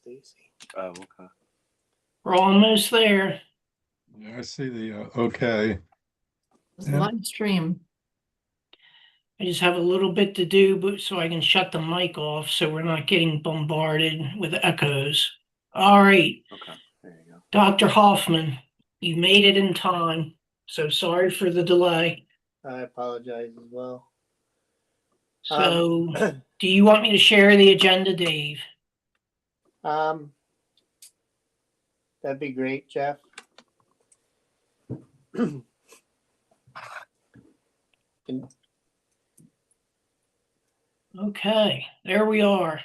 Stacy. Oh, okay. We're almost there. Yeah, I see the okay. It's Yeah. live stream. I just have a little bit to do, but so I can shut the mic off so we're not getting bombarded with echoes. All right, Okay. There you go. Dr. Hoffman, you made it in time. So sorry for the delay. I apologize as well. So, do you want me to share the agenda, Dave? That'd be great, Jeff. Okay, there we are.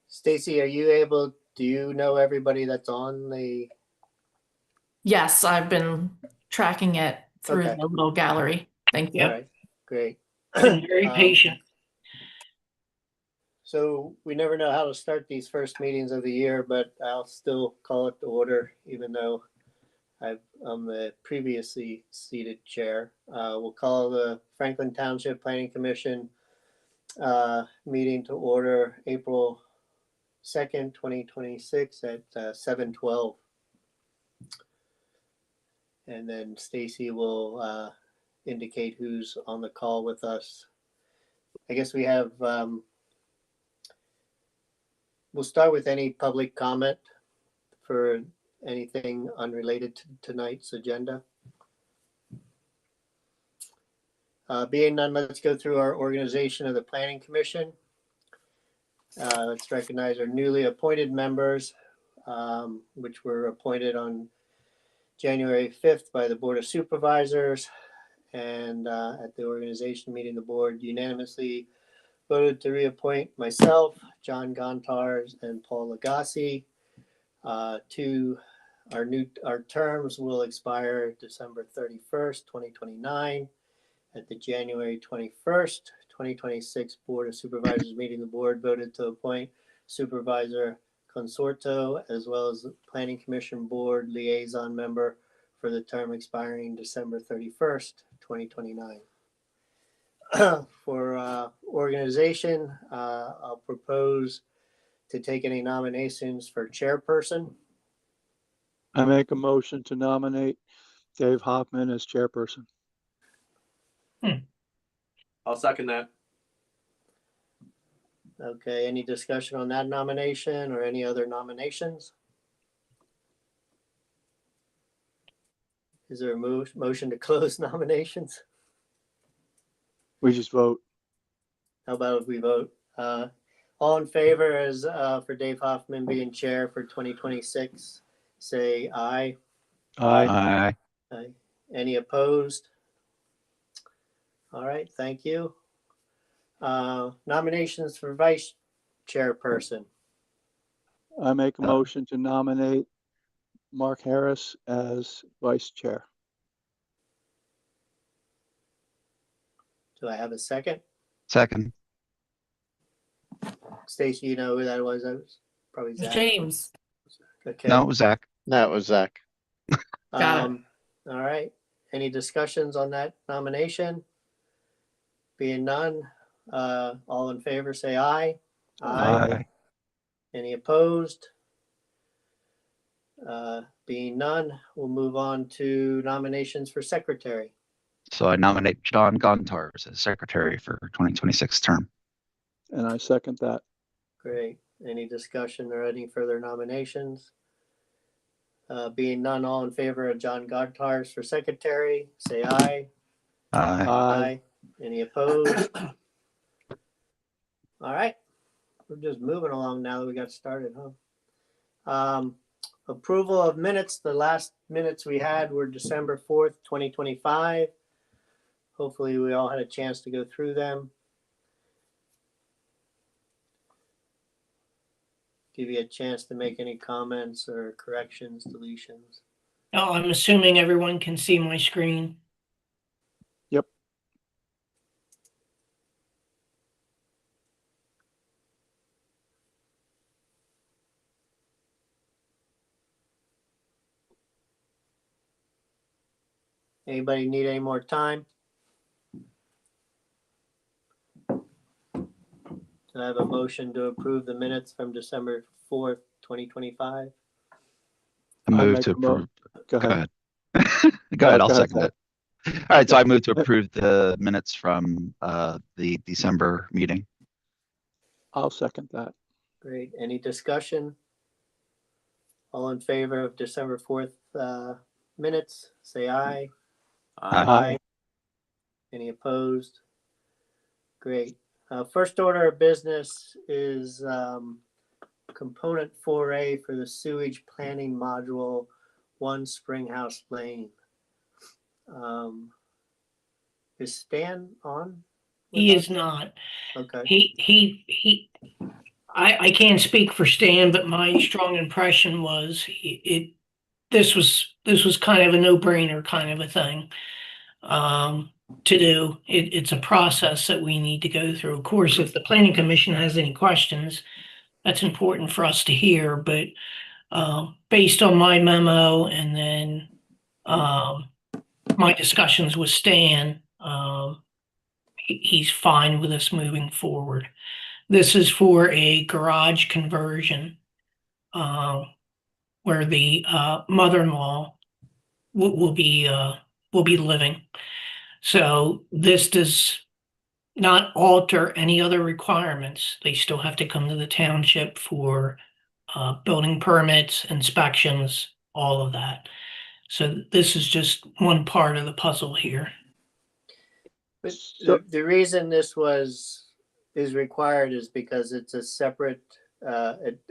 Stacy, do you know everybody that's on the? Yes, I've been tracking it through Okay. the little gallery. Thank you. All right, great. Been very patient. So we never know how to start these first meetings of the year, but I'll still call it to order, even though I'm the previously seated chair. We'll call the Franklin Township Planning Commission meeting to order April 2nd, 2026 at 7:12. And then Stacy will indicate who's on the call with us. I guess we have, we'll start with any public comment for anything unrelated to tonight's agenda. Being none, let's go through our organization of the Planning Commission. Let's recognize our newly appointed members, which were appointed on January 5th by the Board of Supervisors. And at the organization meeting, the board unanimously voted to reappoint myself, John Gontars, and Paul Lagasse. Our terms will expire December 31st, 2029. At the January 21st, 2026 Board of Supervisors meeting, the board voted to appoint Supervisor Consorto as well as the Planning Commission Board Liaison Member for the term expiring December 31st, 2029. For organization, I'll propose to take any nominations for chairperson. I make a motion to nominate Dave Hoffman as chairperson. I'll second that. Okay, any discussion on that nomination or any other nominations? Is there a motion to close nominations? We just vote. How about if we vote? All in favor as for Dave Hoffman being chair for 2026, say aye. Aye. Aye. Any opposed? All right, thank you. Nominations for vice chairperson. I make a motion to nominate Mark Harris as vice chair. Do I have a second? Second. Stacy, you know who that was? That was probably Zach. James. Okay. No, it was Zach. That was Zach. Got it. All right. Any discussions on that nomination? Being none, all in favor say aye. Aye. Any opposed? Being none, we'll move on to nominations for secretary. So I nominate John Gontars as secretary for 2026 term. And I second that. Great. Any discussion or any further nominations? Being none, all in favor of John Gontars for secretary, say aye. Aye. Aye. Any opposed? All right. We're just moving along now that we got started, huh? Approval of minutes. The last minutes we had were December 4th, 2025. Hopefully we all had a chance to go through them. Give you a chance to make any comments or corrections, deletions. Oh, I'm assuming everyone can see my screen. Yep. Anybody need any more time? Do I have a motion to approve the minutes from December 4th, 2025? I I move make to a mo- approve. Go Go ahead. ahead. Go ahead, I'll Go ahead, second Zach. it. All right, so I move to approve the minutes from the December meeting. I'll second that. Great. Any discussion? All in favor of December 4th minutes, say aye. Aye. Any opposed? Great. First order of business is component 4A for the sewage planning module 1 Springhouse Lane. Is Stan on? with He us? is not. Okay. I can't speak for Stan, but my strong impression was this was kind of a no-brainer kind of a thing to do. It's a process that we need to go through. Of course, if the planning commission has any questions, that's important for us to hear, but based on my memo and then my discussions with Stan, he's fine with us moving forward. This is for a garage conversion where the mother-in-law will be living. So this does not alter any other requirements. They still have to come to the township for building permits, inspections, all of that. So this is just one part of the puzzle here. But So- the reason this is required is because it's a separate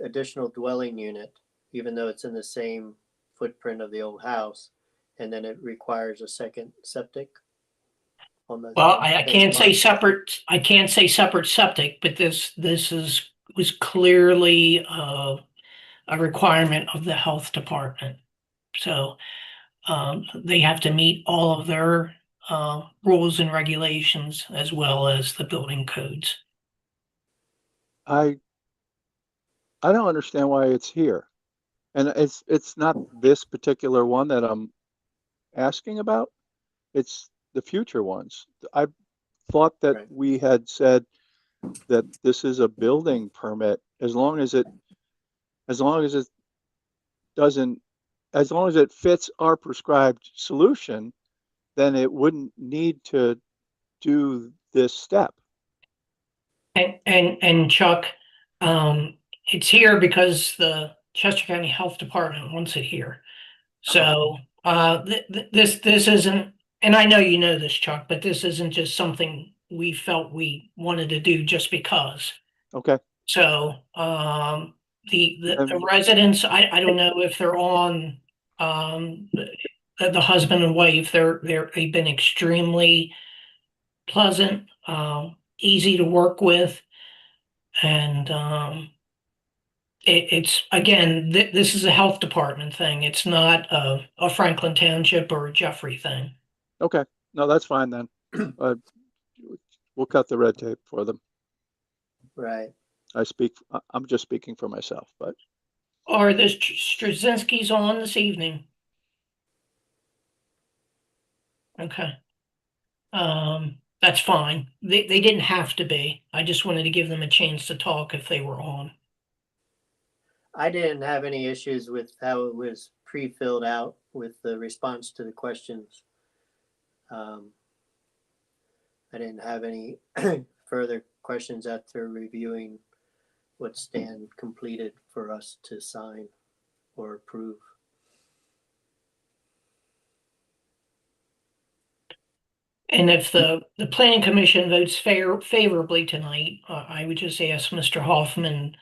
additional dwelling unit, even though it's in the same footprint of the old house, and then it requires a second septic on the. Well, I same can't say lot. separate. I can't say separate septic, but this was clearly a requirement of the health department. So they have to meet all of their rules and regulations as well as the building codes. I don't understand why it's here. And it's not this particular one that I'm asking about. It's the future ones. I thought that Right. we had said that this is a building permit as long as it doesn't, as long as it fits our prescribed solution, then it wouldn't need to do this step. And Chuck, it's here because the Chester County Health Department wants it here. So this isn't, and I know you know this, Chuck, but this isn't just something we felt we wanted to do just because. Okay. So the residents, I don't know if they're on the husband and wife, they've been extremely pleasant, easy to work with, and it's again this is a health department thing. It's not a Franklin Township or a Jeffrey thing. Okay. No, that's fine then. We'll cut the red tape for them. Right. I'm just speaking for myself, but Are the Straczynski's on this evening? Okay. That's fine. They didn't have to be. I just wanted to give them a chance to talk if they were on. I didn't have any issues with how it was pre-filled out with the response to the questions. I didn't have any further questions after reviewing what Stan completed for us to sign or approve. And if the planning commission votes favorably tonight, I would just ask Mr. Hoffman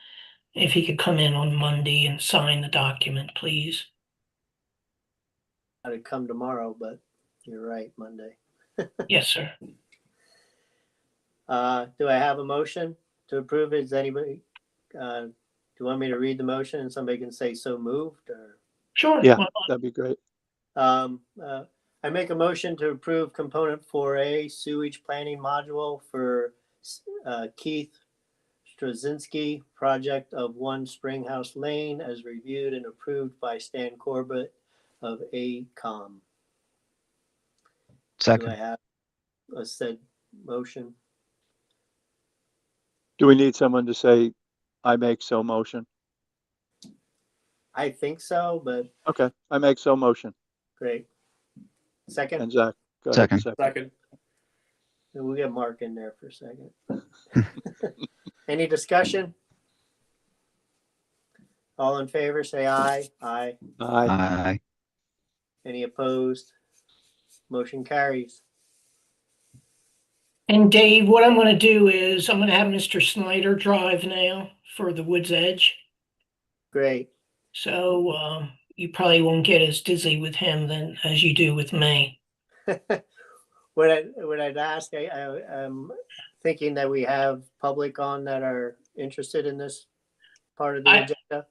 if he could come in on Monday and sign the document, please. I'd come tomorrow, but you're right, Monday. Yes, sir. Do I have a motion to approve? Is anybody, do you want me to read the motion and somebody can say so moved or? Sure. yeah, Well, that'd be great. I make a motion to approve component 4A sewage planning module for Keith Straczynski project of 1 Springhouse Lane as reviewed and approved by Stan Corbett of ACOM. Do I Second. have a said motion? Do we need someone to say, I make so motion? I think so, but Okay, I make so motion. great. Second, And Zach, go ahead. Second. Second. we'll get Mark in there for a second. Any discussion? All in favor, say aye. Aye. Aye. Aye. Any opposed? Motion carries. And Dave, what I'm gonna do is I'm gonna have Mr. Snyder drive now for the Woods Edge. Great. So you probably won't get as dizzy with him than as you do with me. What I'd ask, I'm thinking that we have public on that are interested in this part of the I- agenda.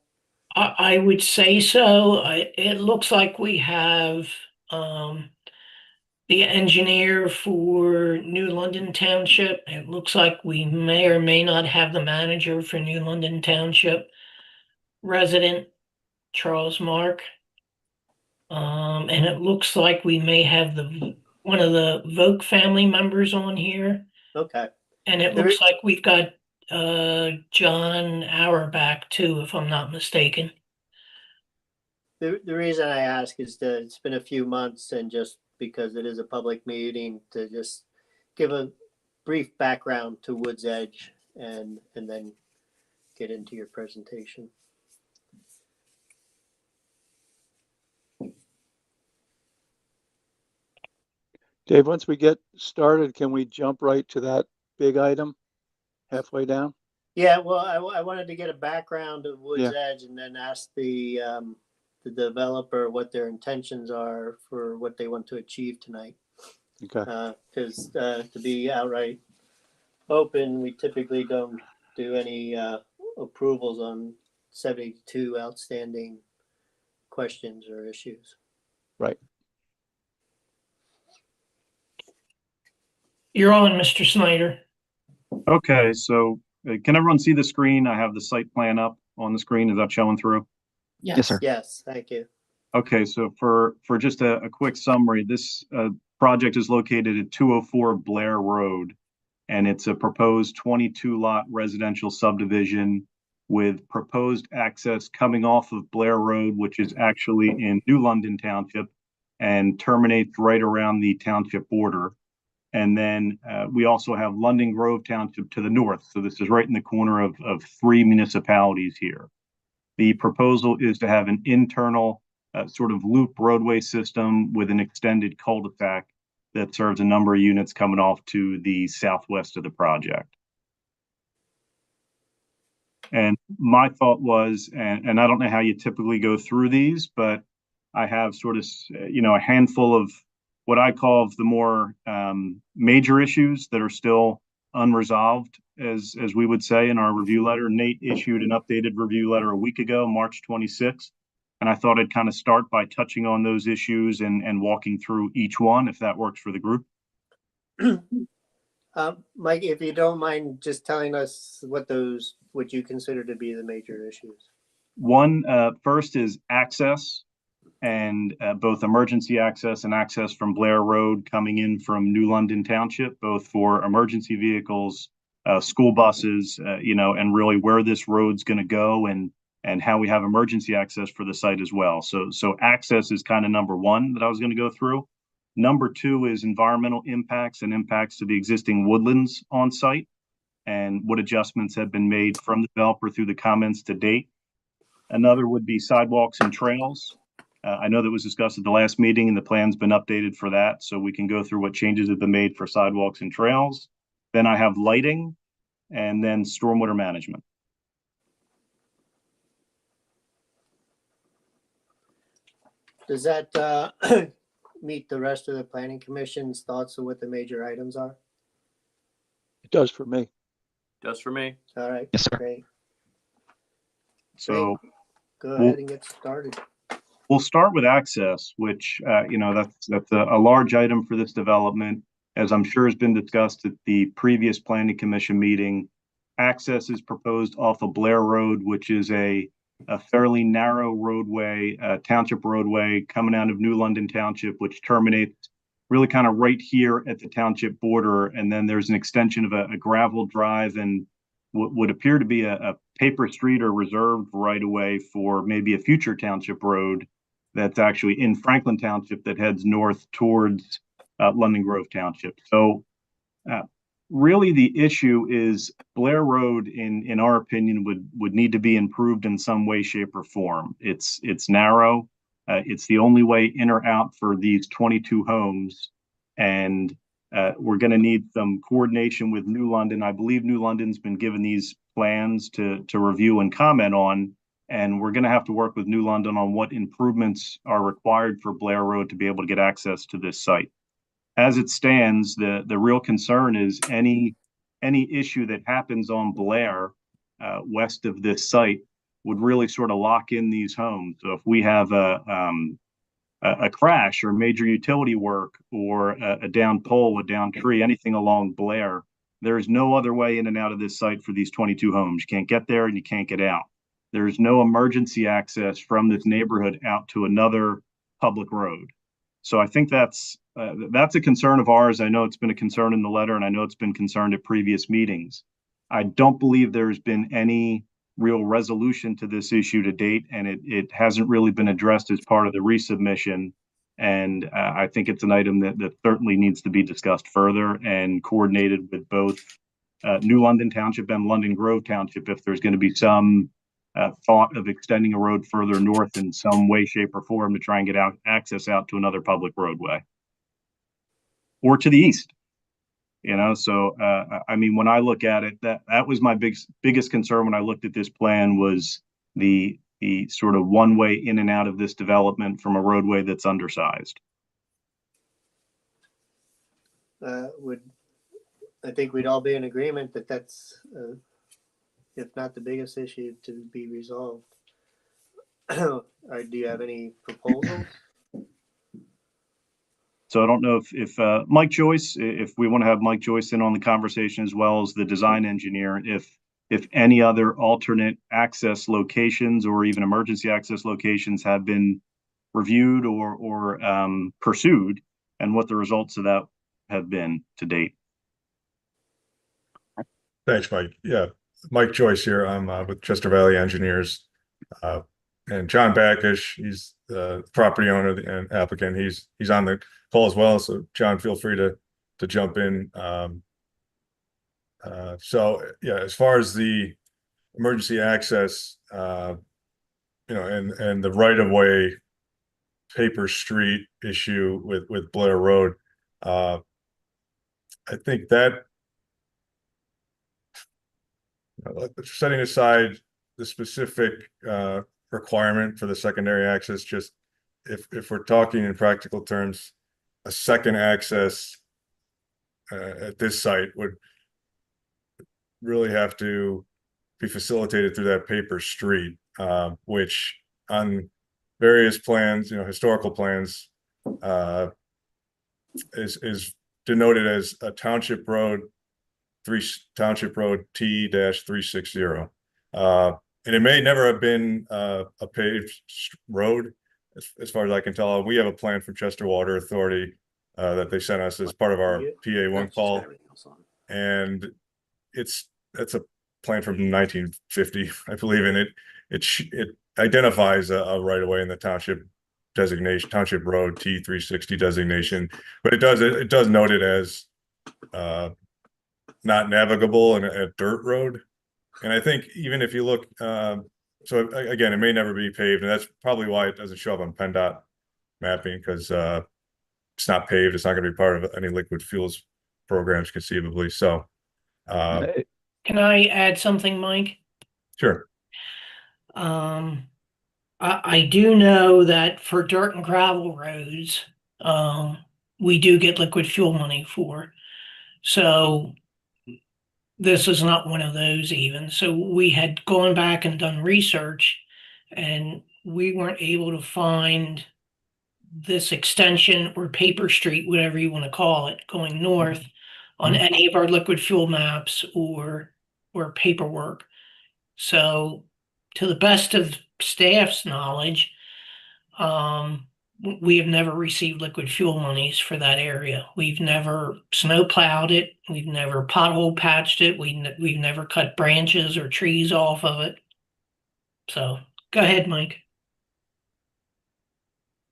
I would say so. It looks like we have the engineer for New London Township. It looks like we may or may not have the manager for New London Township, resident Charles Mark. And it looks like we may have one of the Vogue family members on here. Okay. And it There looks is- like we've got John Auerbach too, if I'm not mistaken. The reason I ask is that it's been a few months, and just because it is a public meeting, to just give a brief background to Woods Edge and then get into your presentation. Dave, once we get started, can we jump right to that big item halfway down? Yeah, well, I wanted to get a background of Woods Edge and then ask the developer what their intentions are for what they want to achieve tonight. Okay, Because to be outright open, we typically don't do any approvals on 72 outstanding questions or issues. right. You're on, Mr. Snyder. Okay, so can everyone see the screen? I have the site plan up on the screen. Is that showing through? Yes, sir. Yes, thank you. Okay, so for just a quick summary, this project is located at 204 Blair Road, and it's a proposed 22-lot residential subdivision with proposed access coming off of Blair Road, which is actually in New London Township, and terminates right around the township border. And then we also have London Grove Township to the north. So this is right in the corner of three municipalities here. The proposal is to have an internal sort of loop roadway system with an extended cul-de-sac that serves a number of units coming off to the southwest of the project. And my thought was, and I don't know how you typically go through these, but I have sort of, a handful of what I call the more major issues that are still unresolved, as we would say in our review letter. Nate issued an updated review letter a week ago, March 26th. And I thought I'd kind of start by touching on those issues and walking through each one, if that works for the group. Mike, if you don't mind just telling us what you consider to be the major issues. One, first is access, and both emergency access and access from Blair Road coming in from New London Township, both for emergency vehicles, school buses, and really where this road's going to go and how we have emergency access for the site as well. So access is kind of number one that I was going to go through. Number two is environmental impacts and impacts to the existing woodlands on site and what adjustments have been made from the developer through the comments to date. Another would be sidewalks and trails. I know that was discussed at the last meeting and the plan's been updated for that. So we can go through what changes have been made for sidewalks and trails. Then I have lighting and then stormwater management. Does that meet the rest of the planning commission's thoughts of what the major items are? It does for me. Just for me. All right. Yes, sir. Great. So Go ahead and get started. we'll start with access, which, that's a large item for this development. As I'm sure has been discussed at the previous planning commission meeting, access is proposed off of Blair Road, which is a fairly narrow roadway, township roadway coming out of New London Township, which terminates really kind of right here at the township border. And then there's an extension of a gravel drive and would appear to be a paper street or reserved right away for maybe a future township road that's actually in Franklin Township that heads north towards London Grove Township. So really the issue is Blair Road, in our opinion, would need to be improved in some way, shape, or form. It's narrow. It's the only way in or out for these 22 homes. And we're going to need some coordination with New London. I believe New London's been given these plans to review and comment on. And we're going to have to work with New London on what improvements are required for Blair Road to be able to get access to this site. As it stands, the real concern is any issue that happens on Blair west of this site would really sort of lock in these homes. So if we have a crash or major utility work or a downed pole, a downed tree, anything along Blair, there is no other way in and out of this site for these 22 homes. You can't get there and you can't get out. There's no emergency access from this neighborhood out to another public road. So I think that's a concern of ours. I know it's been a concern in the letter, and I know it's been concerned at previous meetings. I don't believe there's been any real resolution to this issue to date, and it hasn't really been addressed as part of the resubmission. And I think it's an item that certainly needs to be discussed further and coordinated with both New London Township and London Grove Township if there's going to be some thought of extending a road further north in some way, shape, or form to try and get access out to another public roadway or to the east. So I mean, when I look at it, that was my biggest concern when I looked at this plan, was the sort of one way in and out of this development from a roadway that's undersized. I think we'd all be in agreement that that's, if not the biggest issue to be resolved. Do you have any proposals? So I don't know if Mike Joyce, if we want to have Mike Joyce in on the conversation as well as the design engineer, if any other alternate access locations or even emergency access locations have been reviewed or pursued, and what the results of that have been to date. Thanks, Mike. Yeah, Mike Joyce here. I'm with Chester Valley Engineers. And John Backish, he's the property owner and applicant. He's on the call as well. So John, feel free to jump in. So yeah, as far as the emergency access, and the right of way paper street issue with Blair Road, I think that, setting aside the specific requirement for the secondary access, just if we're talking in practical terms, a second access at this site would really have to be facilitated through that paper street, which on various plans, historical plans, is denoted as a township road, Township Road T-360. And it may never have been a paved road, as far as I can tell. We have a plan from Chester Water Authority that they sent us as part of our PA1 call, and that's a plan from 1950, I believe. And it identifies a right of way in the township designation, Township Road T-360 designation, but it does note it as not navigable and a dirt road. And I think even if you look, so again, it may never be paved, and that's probably why it doesn't show up on PennDOT mapping, because it's not paved. It's not going to be part of any liquid fuels programs conceivably. So, Can I add something, Mike? sure. I do know that for dirt and gravel roads, we do get liquid fuel money for. So this is not one of those even. So we had gone back and done research, and we weren't able to find this extension or paper street, whatever you want to call it, going north on any of our liquid fuel maps or paperwork. So to the best of staff's knowledge, we have never received liquid fuel monies for that area. We've never snow plowed it. We've never pothole patched it. We've never cut branches or trees off of it. So go ahead, Mike.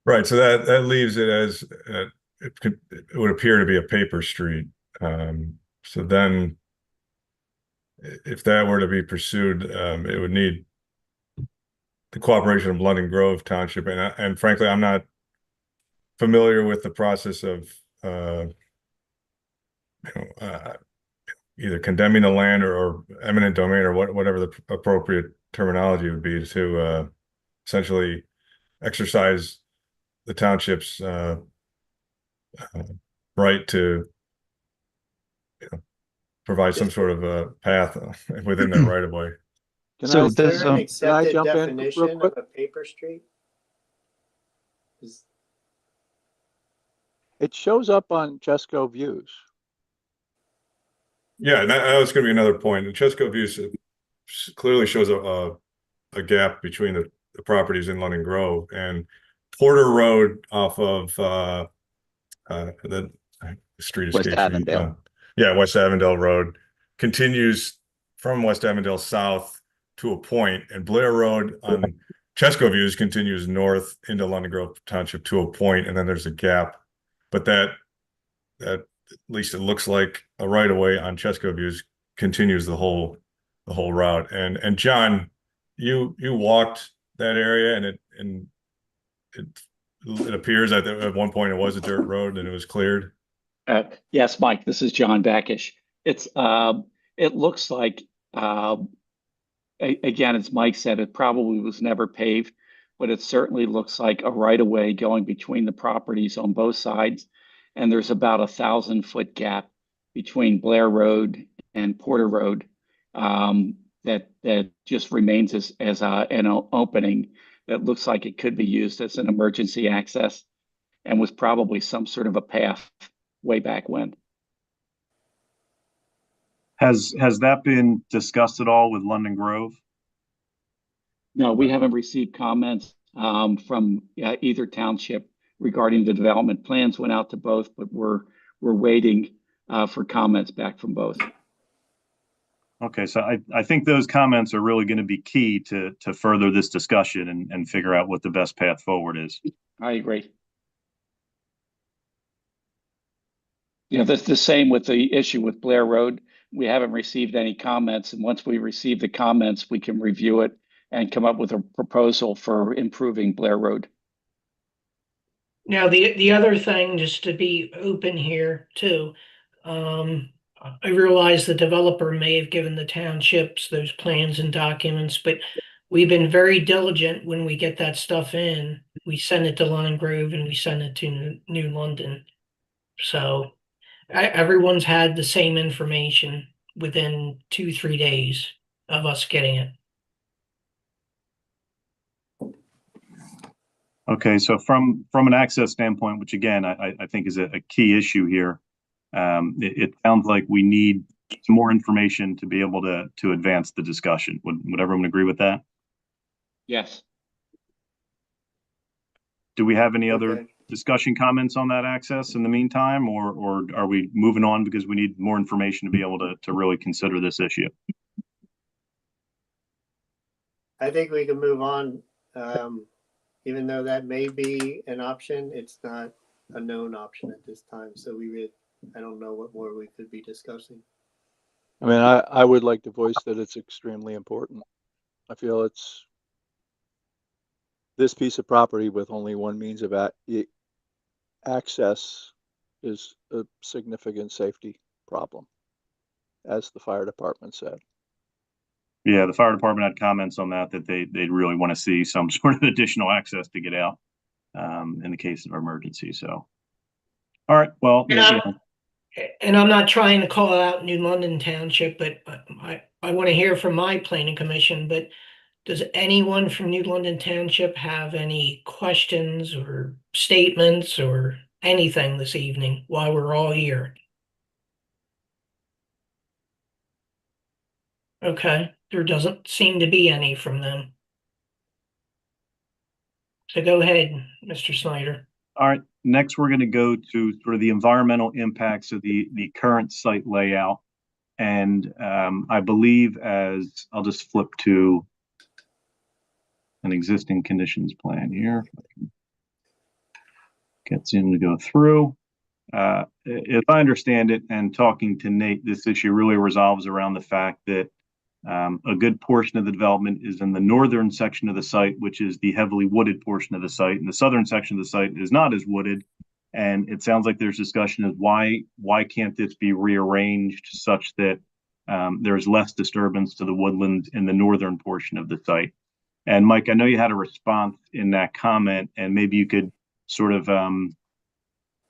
Right, so that leaves it as it would appear to be a paper street. So then, if that were to be pursued, it would need the cooperation of London Grove Township, and frankly, I'm not familiar with the process of either condemning the land or eminent domain or whatever the appropriate terminology would be to essentially exercise the township's right to provide some sort of a path within their right of way. Can So I, Is there does, an accepted jump in real definition of quick? a paper street? Is- it shows up on Chesco Views. Yeah, and that was going to be another point. And Chesco Views clearly shows a gap between the properties in London Grove and Porter Road off of the street West escapes me. Avondale. Yeah, West Avondale Road continues from West Avondale south to a point, and Blair Road on Chesco Views continues north into London Grove Township to a point, and then there's a gap. But that at least it looks like a right of way on Chesco Views continues the whole route. And John, you walked that area, and it appears that at one point it was a dirt road and it was cleared. Yes, Mike, this is John Backish. It looks like, again, as Mike said, it probably was never paved, but it certainly looks like a right of way going between the properties on both sides. And there's about 1,000-foot gap between Blair Road and Porter Road that just remains as an opening that looks like it could be used as an emergency access and was probably some sort of a path way back when. Has that been discussed at all with London Grove? No, we haven't received comments from either township regarding the development. Plans went out to both, but we're waiting for comments back from both. Okay, so I think those comments are really going to be key to further this discussion and figure out what the best path forward is. I agree. You know, that's the same with the issue with Blair Road. We haven't received any comments, and once we receive the comments, we can review it and come up with a proposal for improving Blair Road. Now, the other thing, just to be open here too, I realize the developer may have given the townships those plans and documents, but we've been very diligent when we get that stuff in. We send it to London Grove and we send it to New London. So everyone's had the same information within 2-3 days of us getting it. Okay, so from an access standpoint, which again, I think is a key issue here, it sounds like we need some more information to be able to advance the discussion. Would everyone agree with that? Yes. Do we have any other Okay. discussion comments on that access in the meantime, or are we moving on because we need more information to be able to really consider this issue? I think we can move on. Even though that may be an option, it's not a known option at this time. So I don't know what more we could be discussing. I mean, I would like to voice that it's extremely important. I feel it's this piece of property with only one means of access is a significant safety problem, as the fire department said. Yeah, the fire department had comments on that they'd really want to see some sort of additional access to get out in the case of emergency. So, all right, well, And I'm not trying to call out New London Township, but I want to hear from my planning commission, but does anyone from New London Township have any questions or statements or anything this evening while we're all here? Okay, there doesn't seem to be any from them. So go ahead, Mr. Snyder. All right, next we're going to go to sort of the environmental impacts of the current site layout. And I believe as I'll just flip to an existing conditions plan here. If I can get Zoom to go through. If I understand it, and talking to Nate, this issue really resolves around the fact that a good portion of the development is in the northern section of the site, which is the heavily wooded portion of the site, and the southern section of the site is not as wooded. And it sounds like there's discussion of why can't this be rearranged such that there's less disturbance to the woodland in the northern portion of the site. And Mike, I know you had a response in that comment, and maybe you could sort of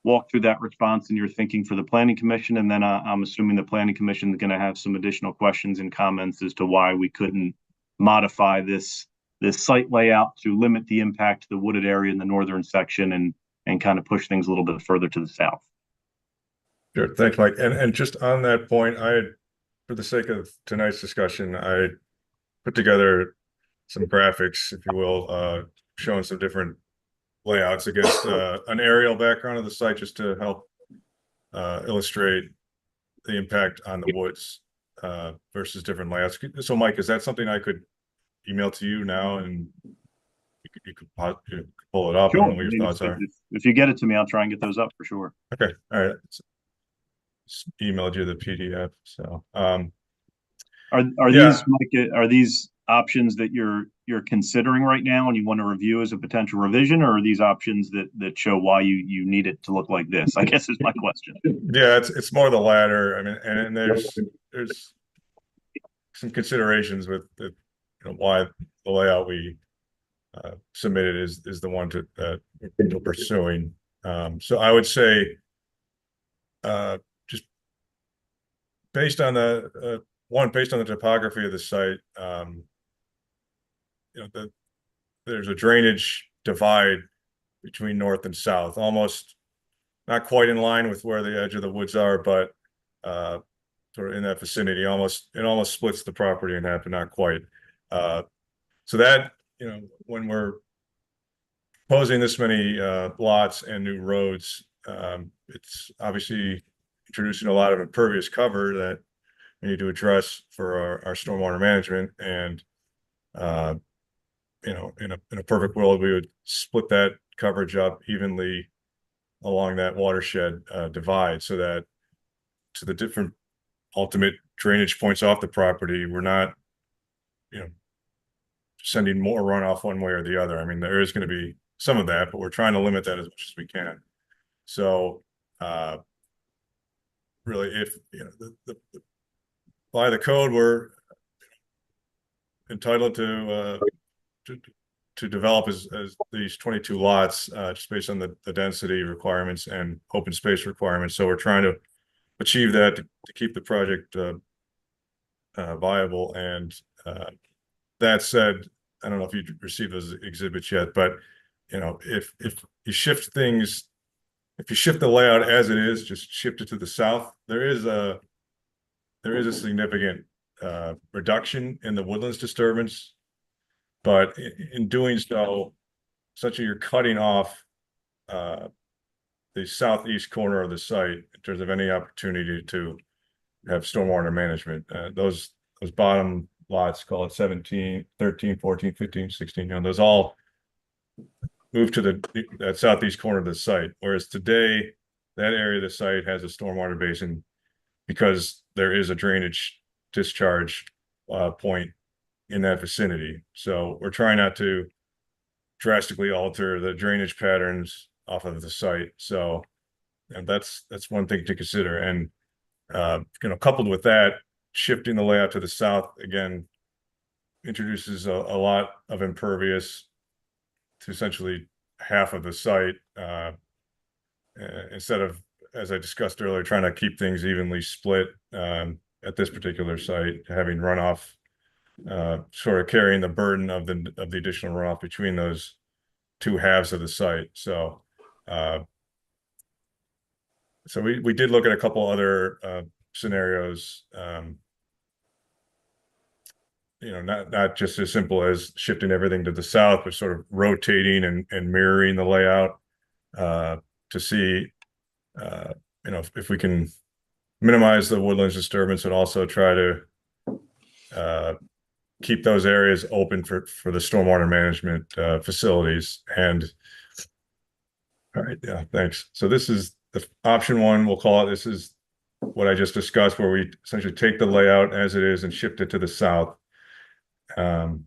walk through that response and your thinking for the planning commission. And then I'm assuming the planning commission is going to have some additional questions and comments as to why we couldn't modify this site layout to limit the impact to the wooded area in the northern section and kind of push things a little bit further to the south. Sure, thanks, Mike. And just on that point, for the sake of tonight's discussion, I put together some graphics, if you will, showing some different layouts against an aerial background of the site, just to help illustrate the impact on the woods versus different layouts. So, Mike, is that something I could email to you now, and you could pull it up? Sure. And what your thoughts are? If you get it to me, I'll try and get those up for sure. Okay, all right. Just emailed you the PDF. So, these, Mike, are these options that you're considering right now and you want to review as a potential revision, or are these options that show why you need it to look like this, I guess is my question. Yeah, it's more the latter. I mean, and there's some considerations with why the layout we submitted is the one that we're pursuing. So I would say just based on the topography of the site, there's a drainage divide between north and south, almost not quite in line with where the edge of the woods are, but sort of in that vicinity. It almost splits the property in half, but not quite. So that, when we're proposing this many lots and new roads, it's obviously introducing a lot of impervious cover that we need to address for our stormwater management. And in a perfect world, we would split that coverage up evenly along that watershed divide, so that to the different ultimate drainage points off the property, we're not sending more runoff one way or the other. I mean, there is going to be some of that, but we're trying to limit that as much as we can. So really, if by the code, we're entitled to develop as these 22 lots just based on the density requirements and open space requirements. So we're trying to achieve that to keep the project viable. And that said, I don't know if you received those exhibits yet, but if you shift things, if you shift the layout as it is, just shift it to the south, there is a significant reduction in the woodlands disturbance. But in doing so, essentially you're cutting off the southeast corner of the site in terms of any opportunity to have stormwater management. Those bottom lots, call it 17, 13, 14, 15, 16, those all move to that southeast corner of the site. Whereas today, that area of the site has a stormwater basin because there is a drainage discharge point in that vicinity. So we're trying not to drastically alter the drainage patterns off of the site. So, and that's one thing to consider. And coupled with that, shifting the layout to the south again introduces a lot of impervious to essentially half of the site, instead of, as I discussed earlier, trying to keep things evenly split at this particular site, having runoff sort of carrying the burden of the additional runoff between those two halves of the site. So so we did look at a couple other scenarios not just as simple as shifting everything to the south, but sort of rotating and mirroring the layout to see, if we can minimize the woodlands disturbance and also try to keep those areas open for the stormwater management facilities. And all right, yeah, thanks. So this is the option one, we'll call it. This is what I just discussed, where we essentially take the layout as it is and shift it to the south. So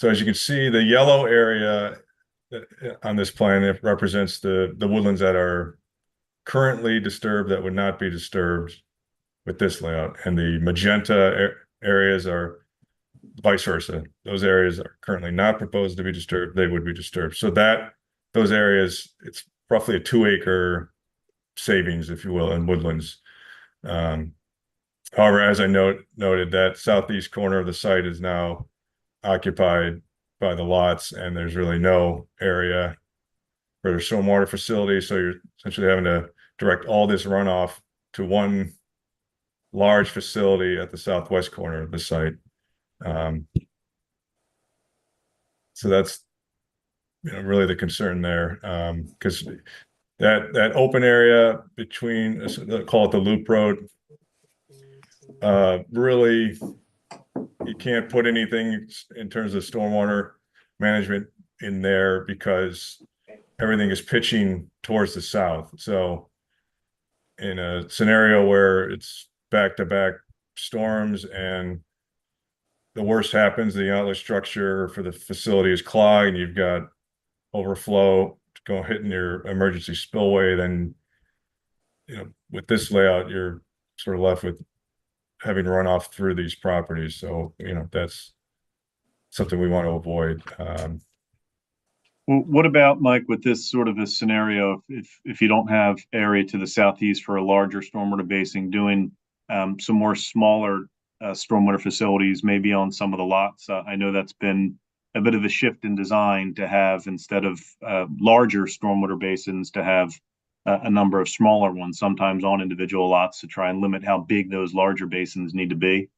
as you can see, the yellow area on this plan, it represents the woodlands that are currently disturbed that would not be disturbed with this layout. And the magenta areas are vice versa. Those areas are currently not proposed to be disturbed. They would be disturbed. So those areas, it's roughly a 2-acre savings, if you will, in woodlands. However, as I noted, that southeast corner of the site is now occupied by the lots, and there's really no area for the stormwater facility. So you're essentially having to direct all this runoff to one large facility at the southwest corner of the site. So that's really the concern there, because that open area between, call it the loop road, really you can't put anything in terms of stormwater management in there because everything is pitching towards the south. So in a scenario where it's back-to-back storms and the worst happens, the outlet structure for the facility is clogged and you've got overflow hitting your emergency spillway, then with this layout you're sort of left with having runoff through these properties. So that's something we want to avoid. Well, what about, Mike, with this sort of a scenario, if you don't have area to the southeast for a larger stormwater basin, doing some more smaller stormwater facilities, maybe on some of the lots? I know that's been a bit of a shift in design to have, instead of larger stormwater basins, to have a number of smaller ones, sometimes on individual lots, to try and limit how big those larger basins need to be.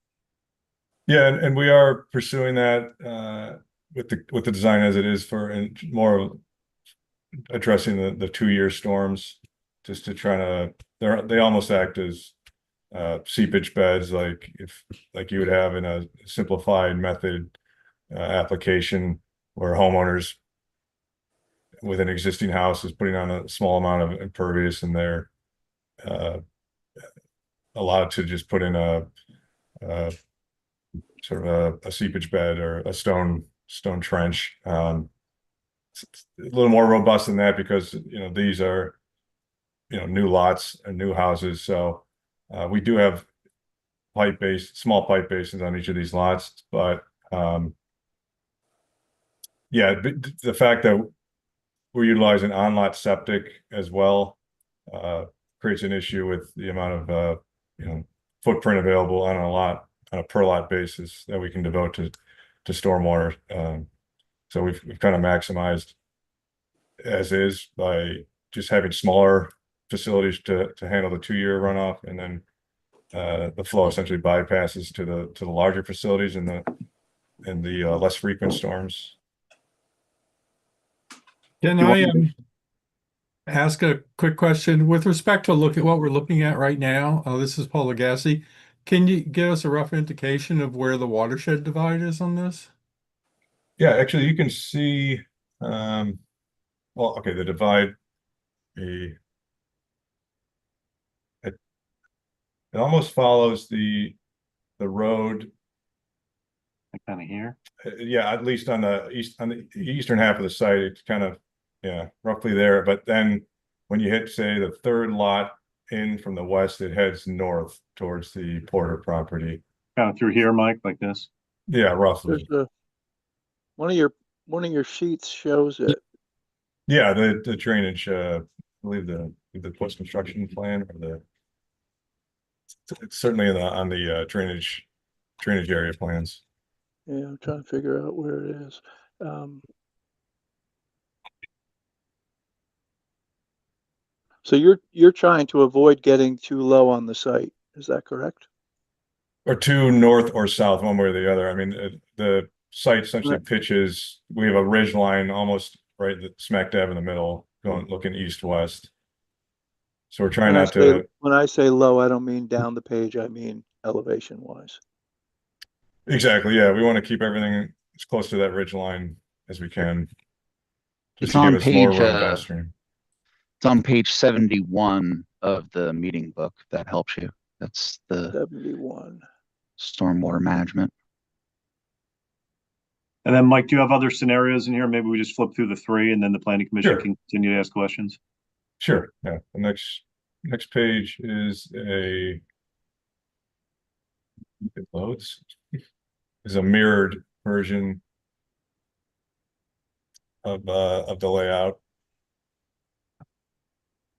Yeah, and we are pursuing that with the design as it is and more of addressing the 2-year storms, just to try to they almost act as seepage beds, like you would have in a simplified method application where homeowners with an existing house is putting on a small amount of impervious and they're allowed to just put in a sort of a seepage bed or a stone trench. It's a little more robust than that because these are new lots and new houses. So we do have small pipe basins on each of these lots, but yeah, the fact that we're utilizing on-lot septic as well creates an issue with the amount of footprint available on a per lot basis that we can devote to stormwater. So we've kind of maximized as is by just having smaller facilities to handle the 2-year runoff, and then the flow essentially bypasses to the larger facilities and the less frequent storms. Can I ask a quick question with respect to what we're looking at right now? This is Paul Legassi. Can you give us a rough indication of where the watershed divide is on this? Yeah, actually, you can see. Well, okay, the divide. It almost follows the road. Kind of here. Yeah, at least on the eastern half of the site, it's kind of roughly there. But then when you hit, say, the third lot in from the west, it heads north towards the Porter property. Kind of through here, Mike, like this. Yeah, roughly. One of your sheets shows it. Yeah, the drainage. I believe the post construction plan or it's certainly on the drainage area plans. Yeah, I'm trying to figure out where it is. So you're trying to avoid getting too low on the site. Is that correct? or two north or south, one way or the other. I mean, the site essentially Right. pitches, we have a ridge line almost right smack dab in the middle, going looking east-west. So we're trying not to, When I say low, I don't mean down the page, I mean elevation wise. exactly, yeah, we want to keep everything as close to that ridge line as we can. Just It's to give on us more page, room downstream. it's on page 71 of the meeting book. That helps you. That's the 71. stormwater management. And then, Mike, do you have other scenarios in here? Maybe we just flip through the three and then the planning commission Sure. can continue to ask questions. Sure, yeah, the next page is it loads, is a mirrored version of the layout.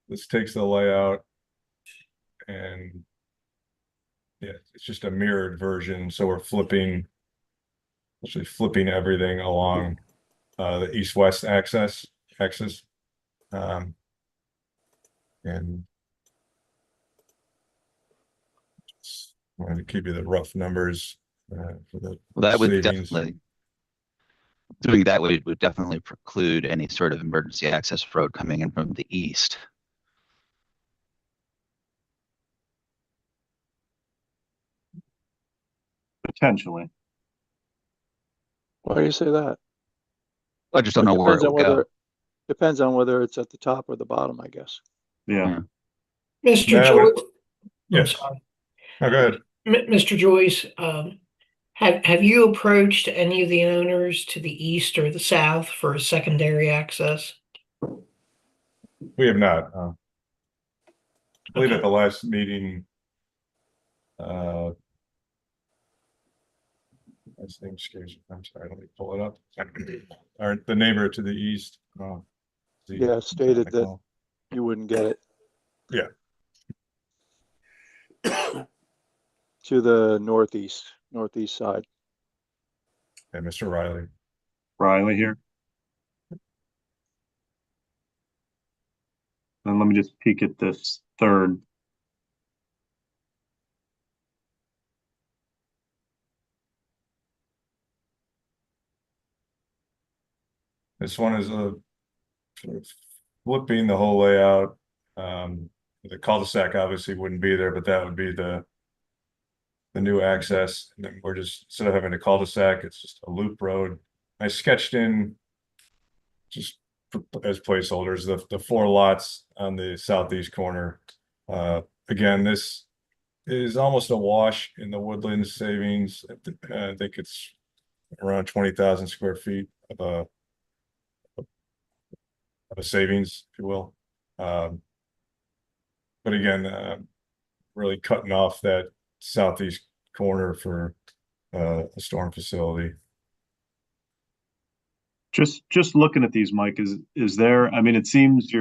This takes the layout and yeah, it's just a mirrored version. So we're actually flipping everything along the east-west axis. And just wanted to give you the rough numbers for the Well, that would savings. definitely, doing that would definitely preclude any sort of emergency access road coming in from the east. Potentially. Why do you say that? I just don't know where it will go. Depends on whether it's at the top or the bottom, I guess. Yeah. Mr. That would- Joyce, I'm Yes. sorry. Oh, go ahead. Mr. Joyce, have you approached any of the owners to the east or the south for a secondary access? We have not. I believe Okay. at the last meeting, his name escapes me. I'm sorry, let me pull it up. The neighbor to the east. Yeah, stated that you wouldn't get it. Yeah. To the northeast side. And Mr. Riley. Riley here. And let me just peek at this third. This one is a sort of flipping the whole layout. The cul-de-sac obviously wouldn't be there, but that would be the new access. And then we're just, instead of having a cul-de-sac, it's just a loop road. I sketched in just as placeholders, the 4 lots on the southeast corner. Again, this is almost a wash in the woodlands savings. I think it's around 20,000 square feet of a savings, if you will. But again, really cutting off that southeast corner for a storm facility. Just looking at these, Mike, is there, I mean, it seems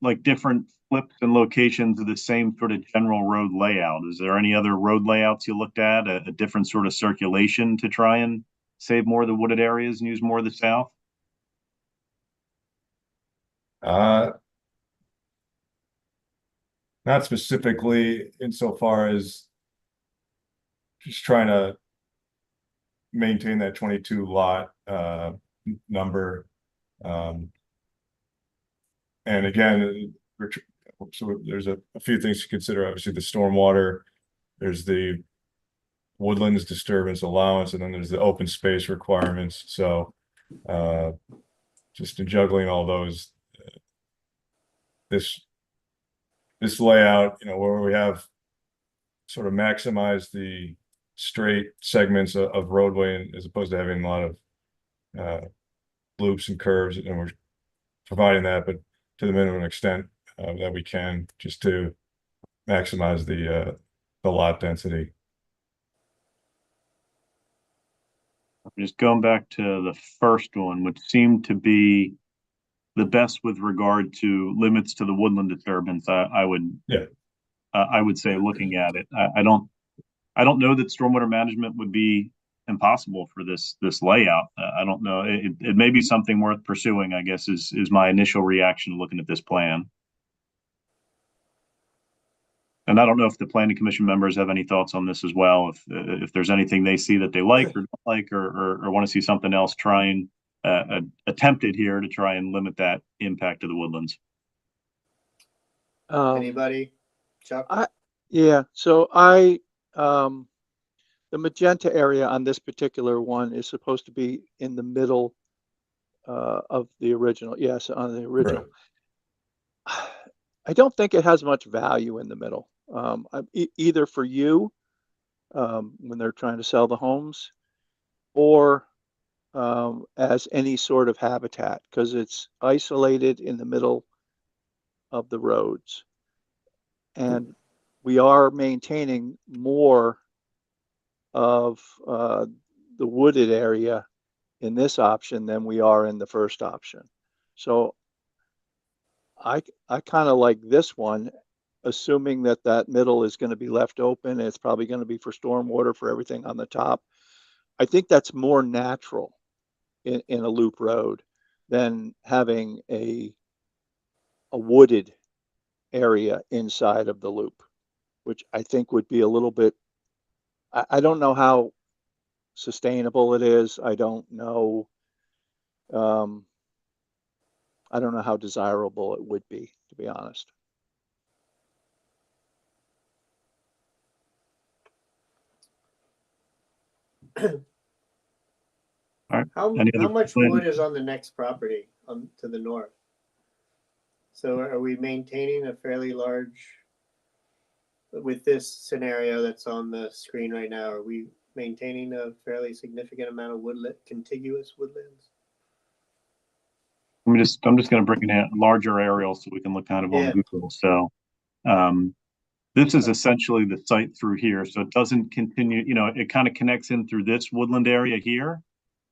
like different flips and locations of the same sort of general road layout. Is there any other road layouts you looked at, a different sort of circulation to try and save more of the wooded areas and use more of the south? Not specifically insofar as just trying to maintain that 22 lot number. And again, so there's a few things to consider. Obviously, the stormwater, there's the woodlands disturbance allowance, and then there's the open space requirements. So just in juggling all those, this layout, where we have sort of maximized the straight segments of roadway, as opposed to having a lot of loops and curves, and we're providing that, but to the minimum extent that we can, just to maximize the lot density. Just going back to the first one, which seemed to be the best with regard to limits to the woodland disturbance. I would say, looking at it, I don't know that stormwater management would be impossible for this layout. I don't know. It may be something worth pursuing, I guess, is my initial reaction to looking at this plan. And I don't know if the planning commission members have any thoughts on this as well. If there's anything they see that they like or don't like, or want to see something else trying attempted here to try and limit that impact to the woodlands. Anybody? Chuck? Yeah, so the magenta area on this particular one is supposed to be in the middle of the original. Yes, on the original. I don't think it has much value in the middle, either for you when they're trying to sell the homes, or as any sort of habitat, because it's isolated in the middle of the roads. And we are maintaining more of the wooded area in this option than we are in the first option. So I kind of like this one, assuming that that middle is going to be left open. It's probably going to be for stormwater for everything on the top. I think that's more natural in a loop road than having a wooded area inside of the loop, which I think would be a little bit, I don't know how sustainable it is. I don't know how desirable it would be, to be honest. All right. How much wood is on the next property to the north? So are we maintaining a fairly large, with this scenario that's on the screen right now, are we maintaining a fairly significant amount of contiguous woodlands? I'm just going to bring in a larger aerial so we can look kind of on Google. So this is essentially the site through here. So it doesn't continue, it kind of connects in through this woodland area here,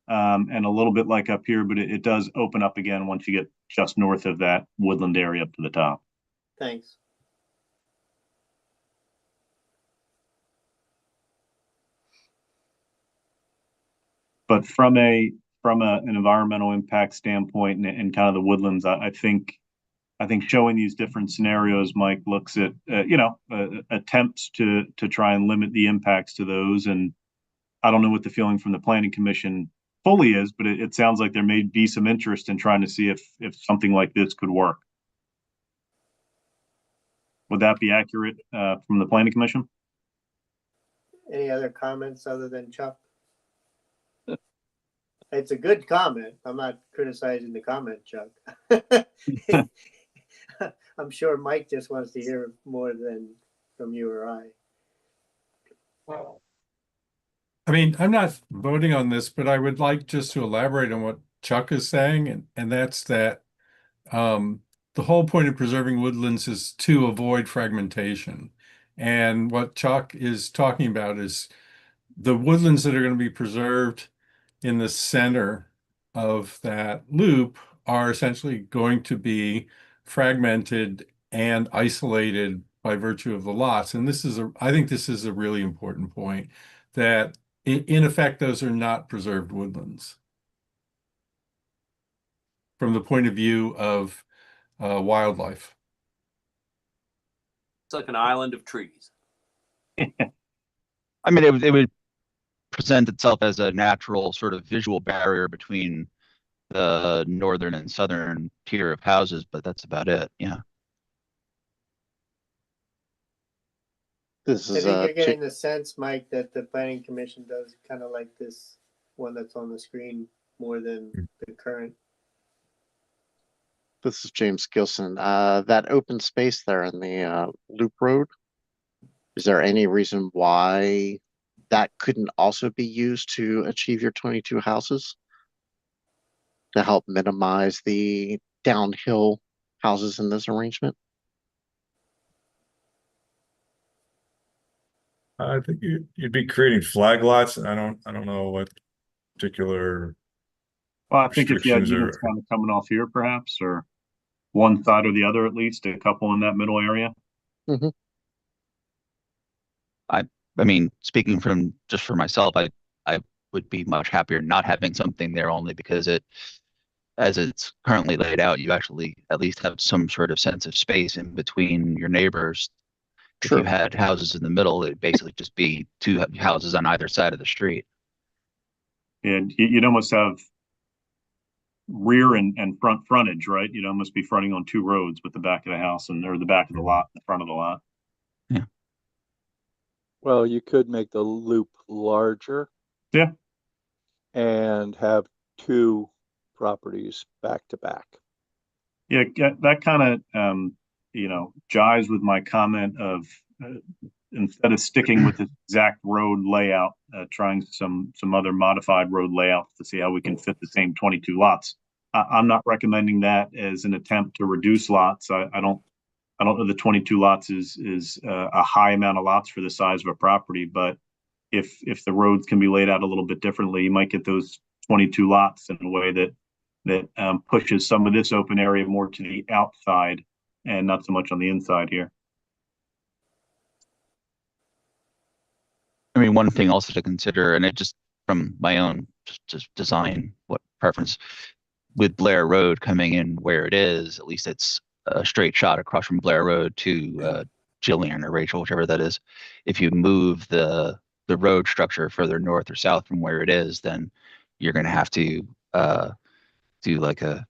and a little bit like up here, but it does open up again once you get just north of that woodland area up to the top. Thanks. But from an environmental impact standpoint and kind of the woodlands, I think showing these different scenarios, Mike looks at attempts to try and limit the impacts to those. And I don't know what the feeling from the planning commission fully is, but it sounds like there may be some interest in trying to see if something like this could work. Would that be accurate from the planning commission? Any other comments other than Chuck? It's a good comment. I'm not criticizing the comment, Chuck. I'm sure Mike just wants to hear more than from you or I. I mean, I'm not voting on this, but I would like just to elaborate on what Chuck is saying, and that's that the whole point of preserving woodlands is to avoid fragmentation. And what Chuck is talking about is the woodlands that are going to be preserved in the center of that loop are essentially going to be fragmented and isolated by virtue of the lots. And I think this is a really important point, that in effect, those are not preserved woodlands from the point of view of wildlife. It's like an island of trees. I mean, it would present itself as a natural sort of visual barrier between the northern and southern tier of houses, but that's about it. Yeah. I think you're getting the sense, Mike, that the planning commission does kind of like this one that's on the screen more than the current. This is James Gilson. That open space there in the loop road, is there any reason why that couldn't also be used to achieve your 22 houses to help minimize the downhill houses in this arrangement? I think you'd be creating flag lots. I don't know what particular. Well, I think if you had restrictions units kind of coming off here, perhaps, or one side or the other, at least a couple in that middle area. Mm-hmm. I mean, speaking from just for myself, I would be much happier not having something there, only because as it's currently laid out, you actually at least have some sort of sense of space in between your neighbors. If you True. had houses in the middle, it'd basically just be two houses on either side of the street. And you'd almost have rear and front frontage, right? You'd almost be fronting on two roads with the back of the house or the back of the lot, the front of the lot. Well, you could make the loop larger. Yeah. And have two properties back to back. Yeah, that kind of, jives with my comment of instead of sticking with the exact road layout, trying some other modified road layouts to see how we can fit the same 22 lots. I'm not recommending that as an attempt to reduce lots. I don't know the 22 lots is a high amount of lots for the size of a property, but if the roads can be laid out a little bit differently, you might get those 22 lots in a way that pushes some of this open area more to the outside and not so much on the inside here. I mean, one thing also to consider, and it just from my own just design, what preference with Blair Road coming in where it is, at least it's a straight shot across from Blair Road to Jillian or Rachel, whichever that is. If you move the road structure further north or south from where it is, then you're going to have to do like a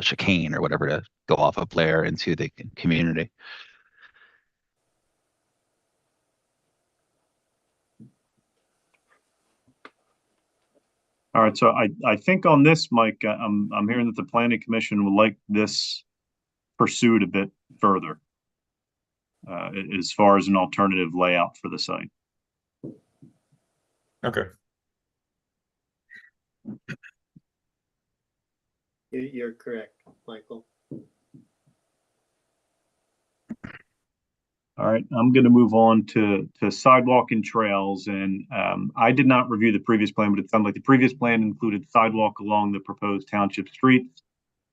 chicane or whatever to go off of Blair into the community. All right, so I think on this, Mike, I'm hearing that the planning commission would like this pursued a bit further as far as an alternative layout for the site. Okay. You're correct, Michael. All right, I'm going to move on to sidewalk and trails. And I did not review the previous plan, but it sounded like the previous plan included sidewalk along the proposed township streets.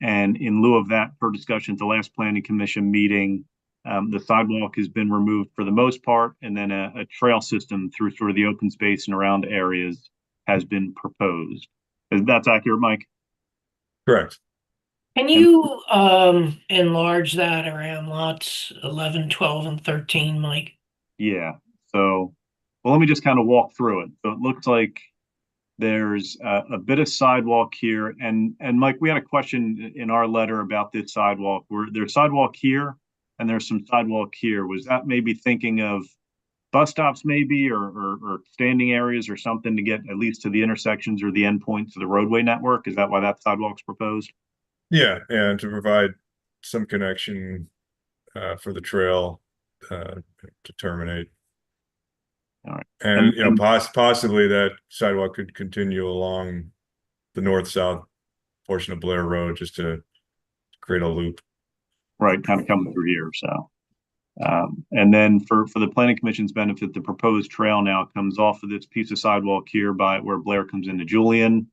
And in lieu of that, per discussion at the last planning commission meeting, the sidewalk has been removed for the most part, and then a trail system through sort of the open space and around areas has been proposed. That's accurate, Mike? Correct. Can you enlarge that around lots 11, 12, and 13, Mike? Yeah. So, well, let me just kind of walk through it. So it looks like there's a bit of sidewalk here, and Mike, we had a question in our letter about this sidewalk. Where there's sidewalk here, and there's some sidewalk here. Was that maybe thinking of bus stops, maybe, or standing areas, or something to get at least to the intersections or the endpoints of the roadway network? Is that why that sidewalk's proposed? Yeah, and to provide some connection for the trail to terminate. All right. And you know, possibly that sidewalk could continue along the north-south portion of Blair Road just to create a loop. Right, kind of coming through here. So, and then for the planning commission's benefit, the proposed trail now comes off of this piece of sidewalk here by where Blair comes into Julian,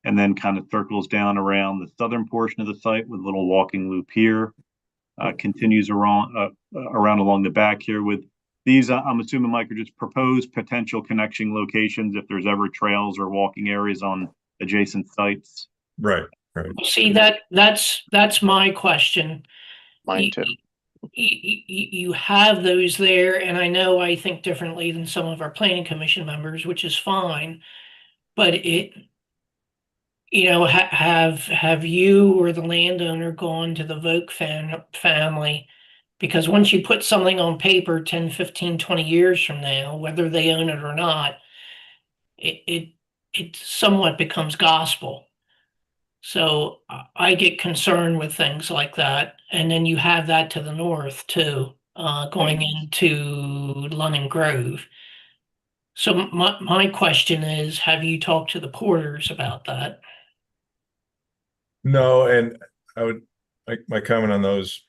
and then kind of circles down around the southern portion of the site with a little walking loop here. Continues around along the back here with these. I'm assuming, Mike, are just proposed potential connection locations if there's ever trails or walking areas on adjacent sites. Right, right. See, that's my question. Mine too. You have those there, and I know I think differently than some of our planning commission members, which is fine. But have you or the landowner gone to the Vogt family? Because once you put something on paper 10, 15, 20 years from now, whether they own it or not, it somewhat becomes gospel. So I get concerned with things like that. And then you have that to the north too, going into London Grove. So my question is, have you talked to the porters about that? No, and I would my comment on those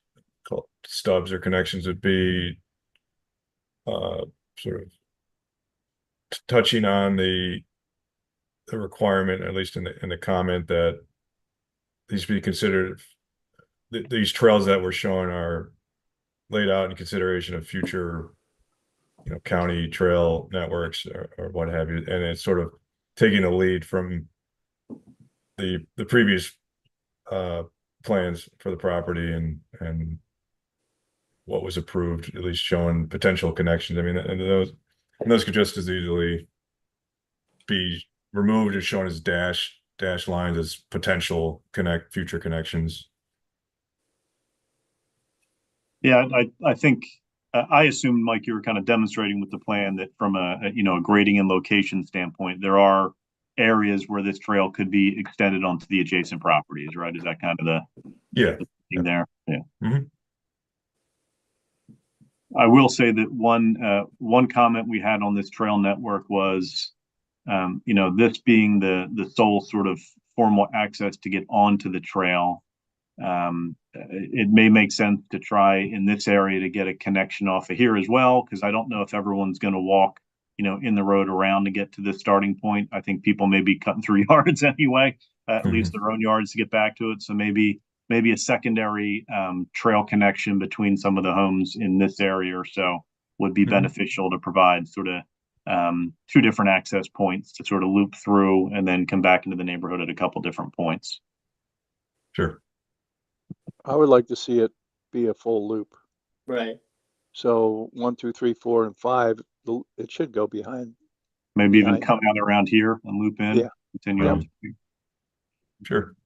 stubs or connections would be sort of touching on the requirement, at least in the comment, that these be considered, these trails that we're showing are laid out in consideration of future, county trail networks or what have you, and it's sort of taking a lead from the previous plans for the property and what was approved, at least showing potential connections. I mean, and those could just as easily be removed as shown as dash lines as potential future connections. Yeah, I think I assumed, Mike, you were kind of demonstrating with the plan that from a grading and location standpoint, there are areas where this trail could be extended onto the adjacent properties, right? Is that kind of the thing there? Yeah. Mm-hmm. I will say that one comment we had on this trail network was, this being the sole sort of formal access to get onto the trail. It may make sense to try in this area to get a connection off of here as well, because I don't know if everyone's going to walk, in the road around to get to the starting point. I think people may be cutting through yards anyway, at least their own yards to get back to it. So maybe a secondary trail connection between some of the homes in this area or so would be beneficial to provide sort of two different access points to sort of loop through and then come back into the neighborhood at a couple different points. Sure. I would like to see it be a full loop. Right. So 1, 2, 3, 4, and 5, it should go behind. Maybe even come out around here and loop in. Yeah. Continue Yeah. on. Sure.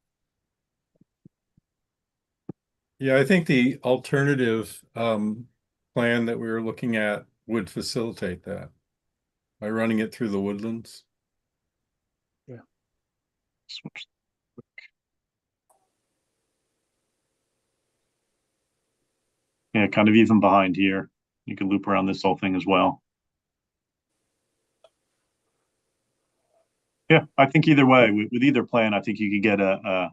Yeah, I think the alternative plan that we were looking at would facilitate that by running it through the woodlands. Yeah. Yeah, kind of even behind here. You can loop around this whole thing as well. Yeah, I think either way, with either plan, I think you could get a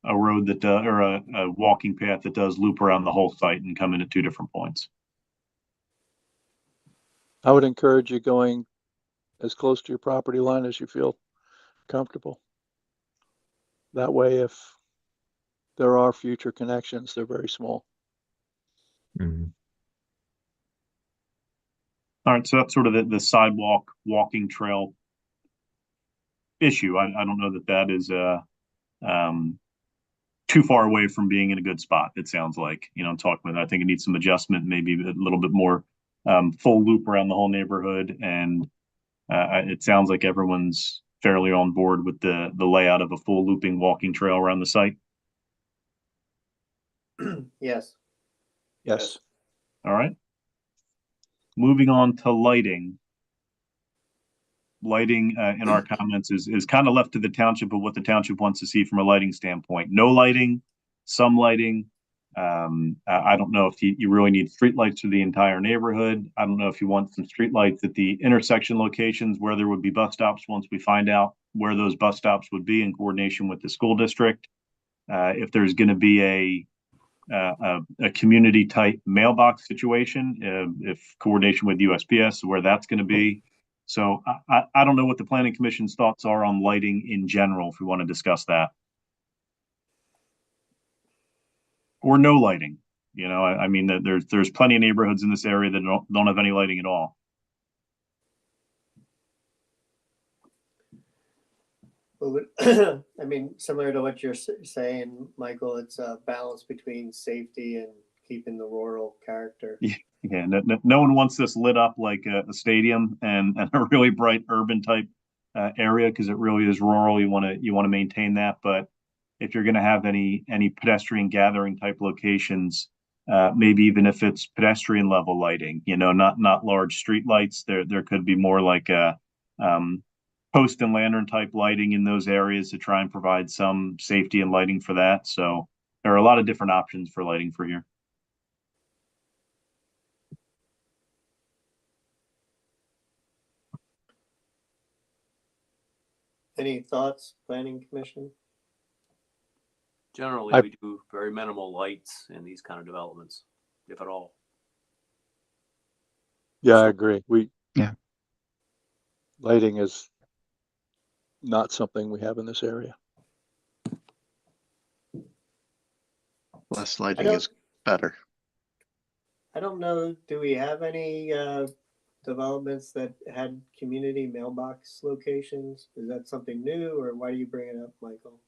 road that or a walking path that does loop around the whole site and come in at two different points. I would encourage you going as close to your property line as you feel comfortable. That way, if there are future connections, they're very small. Mm-hmm. All right, so that's sort of the sidewalk walking trail issue. I don't know that is too far away from being in a good spot. It sounds like, I'm talking about, I think it needs some adjustment, maybe a little bit more full loop around the whole neighborhood. And it sounds like everyone's fairly on board with the layout of a full looping walking trail around the site. Yes. Yes. All right. Moving on to lighting. Lighting in our comments is kind of left to the township of what the township wants to see from a lighting standpoint. No lighting, some lighting. I don't know if you really need street lights for the entire neighborhood. I don't know if you want some street lights at the intersection locations where there would be bus stops once we find out where those bus stops would be in coordination with the school district. If there's going to be a community type mailbox situation, if coordination with USPS, where that's going to be. So I don't know what the planning commission's thoughts are on lighting in general, if we want to discuss that. Or no lighting. I mean, there's plenty of neighborhoods in this area that don't have any lighting at all. Well, I mean, similar to what you're saying, Michael, it's a balance between safety and keeping the rural character. Yeah, no one wants this lit up like a stadium and a really bright urban type area, because it really is rural. You want to maintain that, but if you're going to have any pedestrian gathering type locations, maybe even if it's pedestrian level lighting, not large street lights, there could be more like a post and lantern type lighting in those areas to try and provide some safety and lighting for that. So there are a lot of different options for lighting for here. Any thoughts, planning commission? Generally, we do very minimal lights in these kind of developments, if at all. Yeah, I agree. Yeah. Lighting is not something we have in this area. Less lighting is better. I don't know. Do we have any developments that had community mailbox locations? Is that something new, or why do you bring it up, Michael?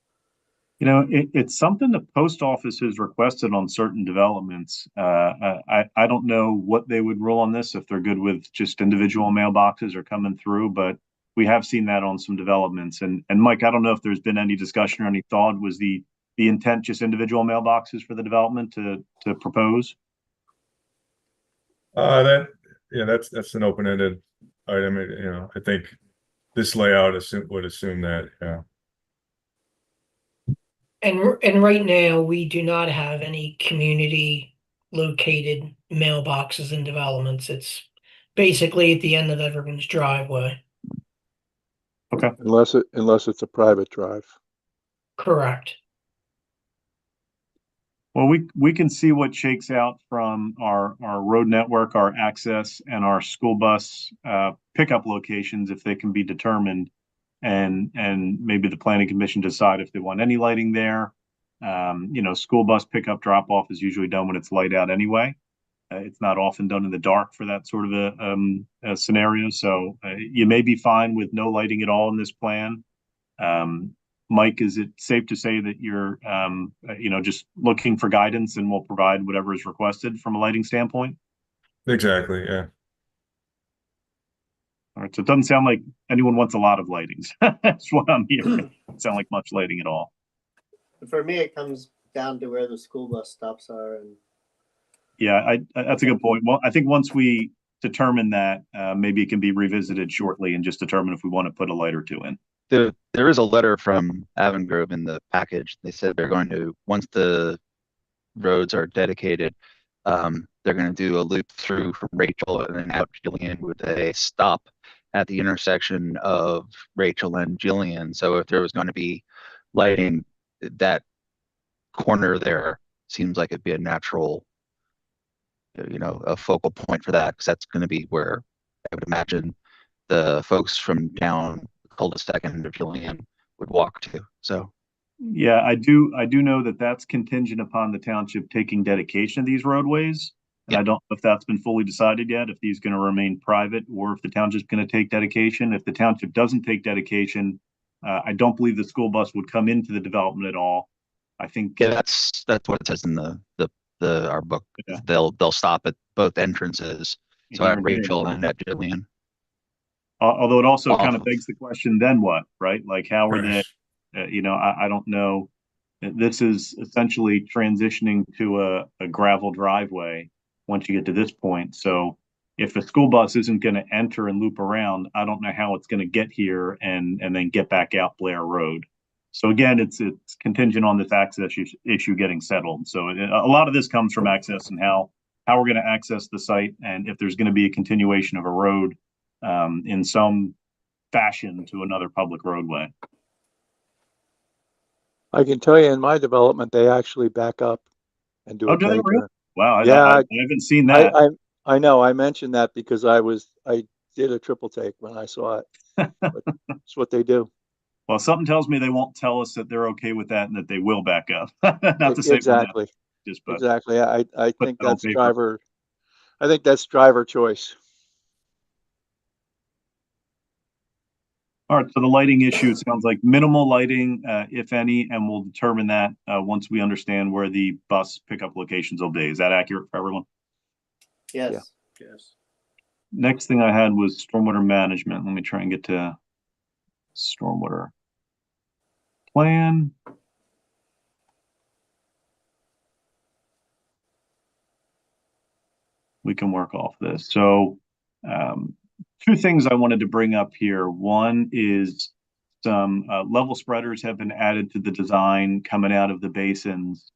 It's something the post office has requested on certain developments. I don't know what they would rule on this, if they're good with just individual mailboxes or coming through, but we have seen that on some developments. And Mike, I don't know if there's been any discussion or any thought. Was the intent just individual mailboxes for the development to propose? That's an open-ended item. I think this layout would assume that, yeah. And right now, we do not have any community located mailboxes and developments. It's basically at the end of everyone's driveway. Okay. Unless it's a private drive. Correct. Well, we can see what shakes out from our road network, our access, and our school bus pickup locations if they can be determined, and maybe the planning commission decide if they want any lighting there. School bus pickup drop off is usually done when it's light out anyway. It's not often done in the dark for that sort of a scenario. So you may be fine with no lighting at all in this plan. Mike, is it safe to say that you're, just looking for guidance and we'll provide whatever is requested from a lighting standpoint? Exactly, yeah. All right, so it doesn't sound like anyone wants a lot of lightings. That's what I'm hearing. It doesn't sound like much lighting at all. For me, it comes down to where the school bus stops are, and Yeah, that's a good point. Well, I think once we determine that, maybe it can be revisited shortly and just determine if we want to put a light or two in. There is a letter from Avongrove in the package. They said they're going to, once the roads are dedicated, they're going to do a loop through from Rachel and then out Jillian with a stop at the intersection of Rachel and Jillian. So if there was going to be lighting, that corner there seems like it'd be a natural, a focal point for that, because that's going to be where I would imagine the folks from down cul-de-sac end of Jillian would walk to. So yeah, I do know that that's contingent upon the township taking dedication of these roadways. And yeah. I don't know if that's been fully decided yet, if these are going to remain private or if the township's going to take dedication. If the township doesn't take dedication, I don't believe the school bus would come into the development at all. I think that's what it says in our book. Yeah. They'll stop at both entrances. So at Rachel and at Jillian. Although it also kind of begs the question, then what, right? Like, how are they, Right. I don't know. This is essentially transitioning to a gravel driveway once you get to this point. So if a school bus isn't going to enter and loop around, I don't know how it's going to get here and then get back out Blair Road. So again, it's contingent on this access issue getting settled. So a lot of this comes from access and how we're going to access the site, and if there's going to be a continuation of a road in some fashion to another public roadway. I can tell you in my development, they actually back up and do a do they K really? turn. Wow, Yeah, I haven't seen that. I know. I mentioned that because I did a triple take when I saw it. But it's what they do. Well, something tells me they won't tell us that they're okay with that and that they will back up. Not to say Exactly. but Exactly. I think that on that's paper. driver. I think that's driver choice. All right, so the lighting issue, it sounds like minimal lighting, if any, and we'll determine that once we understand where the bus pickup locations will be. Is that accurate for everyone? yes, Yeah. Yes. Next thing I had was stormwater management. Let me try and get to stormwater plan. We can work off this. So two things I wanted to bring up here. One is some level spreaders have been added to the design coming out of the basins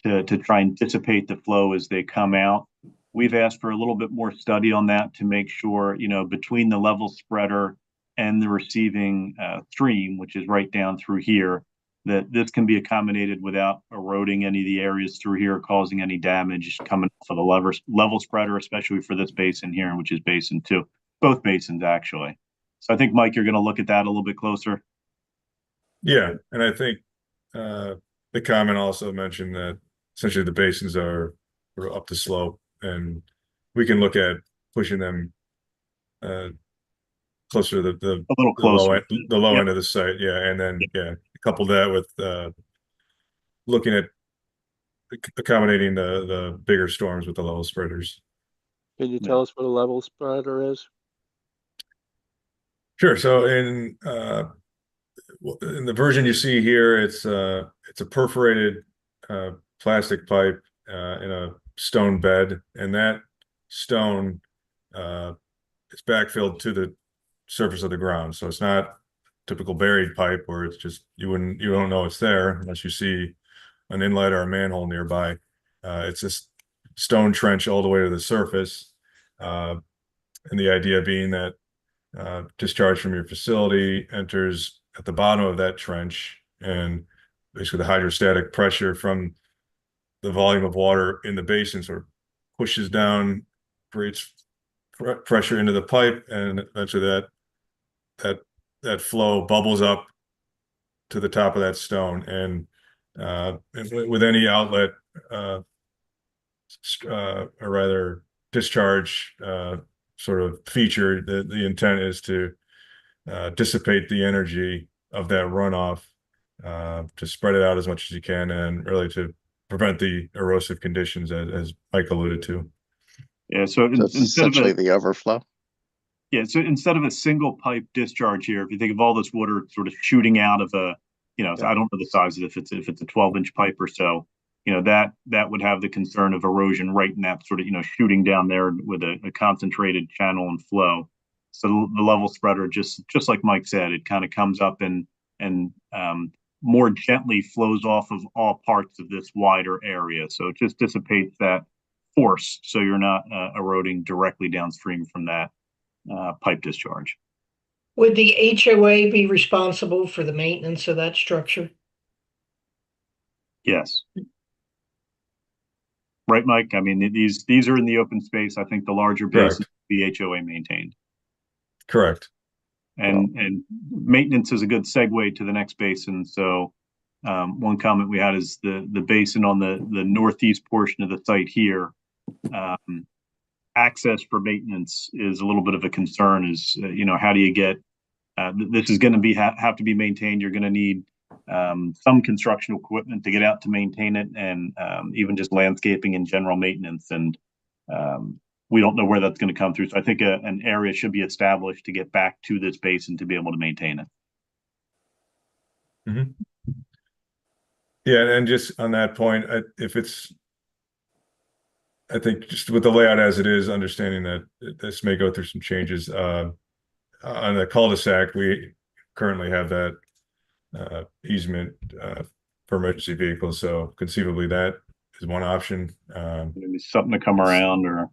to try and dissipate the flow as they come out. We've asked for a little bit more study on that to make sure, between the level spreader and the receiving stream, which is right down through here, that this can be accommodated without eroding any of the areas through here, causing any damage coming off of the level spreader, especially for this basin here, which is basin 2, both basins actually. So I think, Mike, you're going to look at that a little bit closer. Yeah, and I think the comment also mentioned that essentially the basins are up the slope, and we can look at pushing them closer to A little closer. the low end of the site. Yeah, and then couple that with looking at accommodating the bigger storms with the level spreaders. Can you tell us what a level spreader is? Sure. So in the version you see here, it's a perforated plastic pipe in a stone bed, and that stone is backfilled to the surface of the ground. So it's not typical buried pipe where it's just you don't know it's there unless you see an inlet or a manhole nearby. It's this stone trench all the way to the surface, and the idea being that discharge from your facility enters at the bottom of that trench, and basically the hydrostatic pressure from the volume of water in the basin sort of pushes down, creates pressure into the pipe, and eventually that flow bubbles up to the top of that stone. And with any outlet, or rather discharge sort of feature, the intent is to dissipate the energy of that runoff, to spread it out as much as you can, and really to prevent the erosive conditions as Mike alluded to. Yeah, so So it's instead of essentially a, the overflow. yeah, so instead of a single pipe discharge here, if you think of all this water sort of shooting out of a, you know, Yeah. I don't know the size of it, if it's a 12-inch pipe or so, you know, that would have the concern of erosion right in that sort of, you know, shooting down there with a concentrated channel and flow. So the level spreader, just like Mike said, it kind of comes up and more gently flows off of all parts of this wider area. So it just dissipates that force, so you're not eroding directly downstream from that pipe discharge. Would the HOA be responsible for the maintenance of that structure? Yes. Right, Mike? I mean, these are in the open space. I think the larger basin, the HOA maintained. Correct. And maintenance is a good segue to the next basin. So one comment we had is the basin on the northeast portion of the site here. Access for maintenance is a little bit of a concern. Is you know, how do you get this is going to be have to be maintained. You're going to need some construction equipment to get out to maintain it, and even just landscaping and general maintenance. And we don't know where that's going to come through. So I think an area should be established to get back to this basin to be able to maintain it. Mm-hmm. Yeah, and just on that point, I think just with the layout as it is, understanding that this may go through some changes. On the cul-de-sac, we currently have that easement for emergency vehicles, so conceivably that is one option. Maybe something to come around, or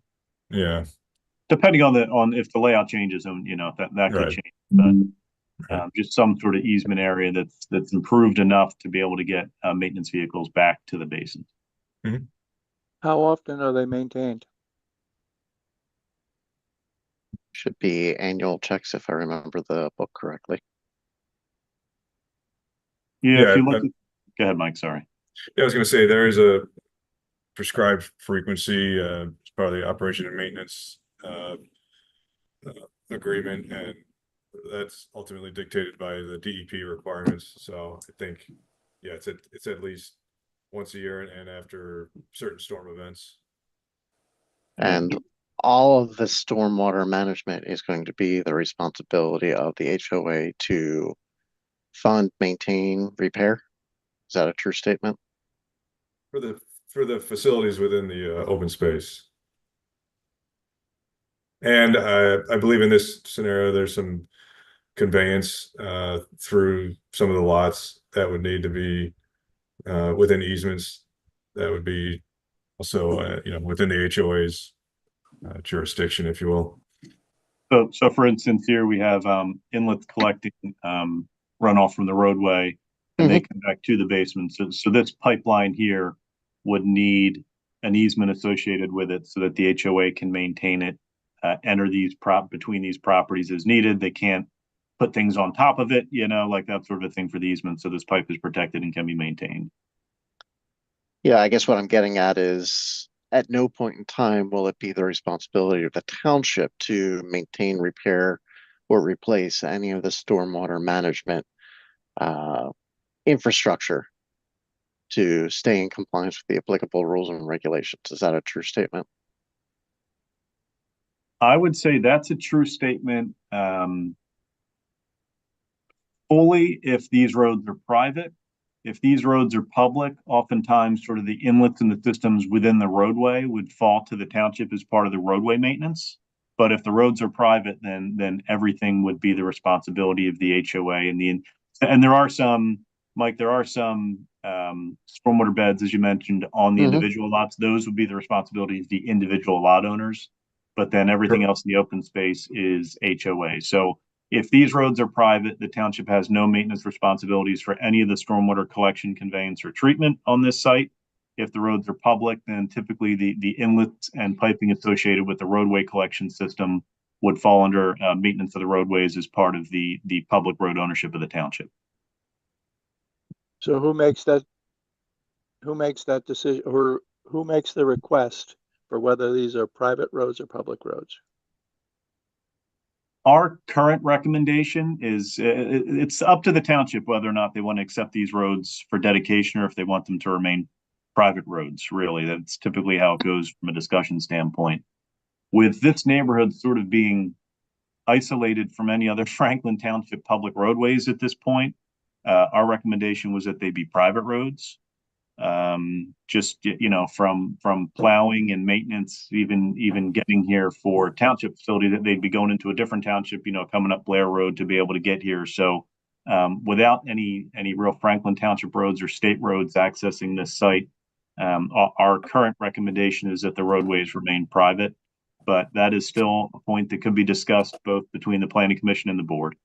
yeah, depending on if the layout changes, and you know, that could right. change. But just some sort of easement area that's improved enough to be able to get maintenance vehicles back to the basin. Mm-hmm. How often are they maintained? Should be annual checks if I remember the book correctly. Yeah, if you look I, at, go ahead, Mike. Sorry. I was going to say there is a prescribed frequency as part of the operation and maintenance agreement, and that's ultimately dictated by the DEP requirements. So I think, yeah, it's at least once a year, and after certain storm events. And all of the stormwater management is going to be the responsibility of the HOA to fund, maintain, repair. Is that a true statement? For the facilities within the open space. And I believe in this scenario, there's some conveyance through some of the lots that would need to be within easements. That would be also, you know, within the HOA's jurisdiction, if you will. So for instance, here we have inlets collecting runoff from the roadway, and they come back to the basement. So this pipeline here would need an easement associated with it so that the HOA can maintain it, enter these between these properties as needed. They can't put things on top of it, you know, like that sort of thing for the easement. So this pipe is protected and can be maintained. Yeah, I guess what I'm getting at is at no point in time will it be the responsibility of the township to maintain, repair, or replace any of the stormwater management infrastructure to stay in compliance with the applicable rules and regulations. Is that a true statement? I would say that's a true statement. Fully if these roads are private. If these roads are public, oftentimes sort of the inlets and the systems within the roadway would fall to the township as part of the roadway maintenance. But if the roads are private, then everything would be the responsibility of the HOA and there are some, Mike, there are some stormwater beds, as you mentioned, on the individual lots. Those would be the responsibility of the individual lot owners. But then everything else in the open space is HOA. So if these roads are private, the township has no maintenance responsibilities for any of the stormwater collection, conveyance, or treatment on this site. If the roads are public, then typically the inlets and piping associated with the roadway collection system would fall under maintenance of the roadways as part of the public road ownership of the township. So who makes that decision, or who makes the request for whether these are private roads or public roads? Our current recommendation is it's up to the township whether or not they want to accept these roads for dedication or if they want them to remain private roads. Really, that's typically how it goes from a discussion standpoint. With this neighborhood sort of being isolated from any other Franklin Township public roadways at this point, our recommendation was that they be private roads. Just, you know, from plowing and maintenance, even getting here for township facility, that they'd be going into a different township, you know, coming up Blair Road to be able to get here. So without any real Franklin Township roads or state roads accessing this site, our current recommendation is that the roadways remain private, but that is still a point that could be discussed both between the Planning Commission and the board.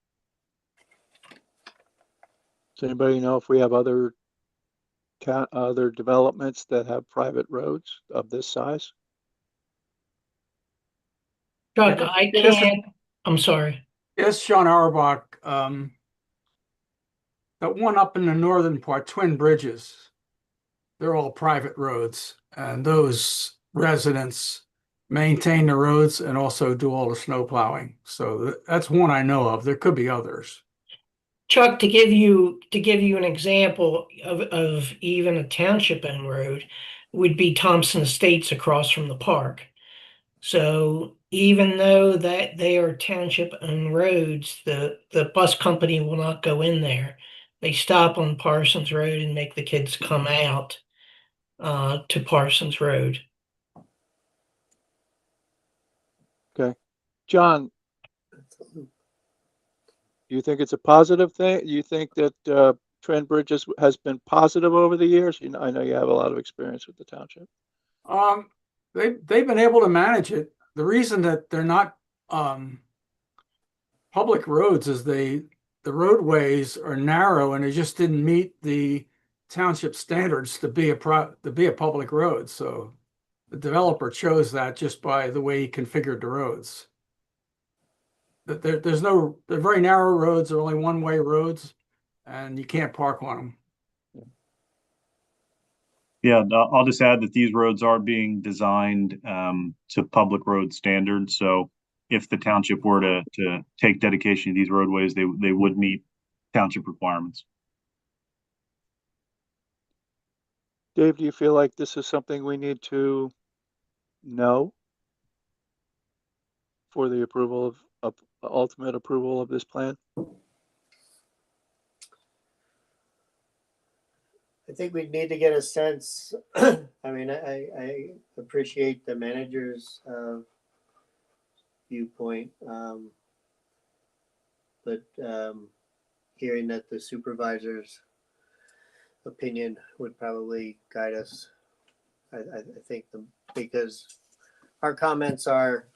Does anybody know if we have other developments that have private roads of this size? Chuck, I can't, I'm sorry. Yes, Sean Auerbach. That one up in the northern part, Twin Bridges, they're all private roads, and those residents maintain the roads and also do all the snow plowing. So that's one I know of. There could be others. Chuck, to give you an example of even a township-owned road would be Thompson Estates across from the park. So even though that they are township-owned roads, the bus company will not go in there. They stop on Parsons Road and make the kids come out to Parsons Road. Okay. John, do you think it's a positive thing? Do you think that Trend Bridges has been positive over the years? You know, I know you have a lot of experience with the township. They've been able to manage it. The reason that they're not public roads is the roadways are narrow and they just didn't meet the township standards to be a public road. So the developer chose that just by the way he configured the roads. They're very narrow roads, they're only one-way roads, and you can't park on them. Yeah, I'll just add that these roads are being designed to public road standards. So if the township were to take dedication to these roadways, they would meet township requirements. Dave, do you feel like this is something we need to know for the approval of ultimate approval of this plan? I think we need to get a sense. I mean, I appreciate the manager's viewpoint, but hearing that the supervisor's opinion would probably guide us. I think because our comments are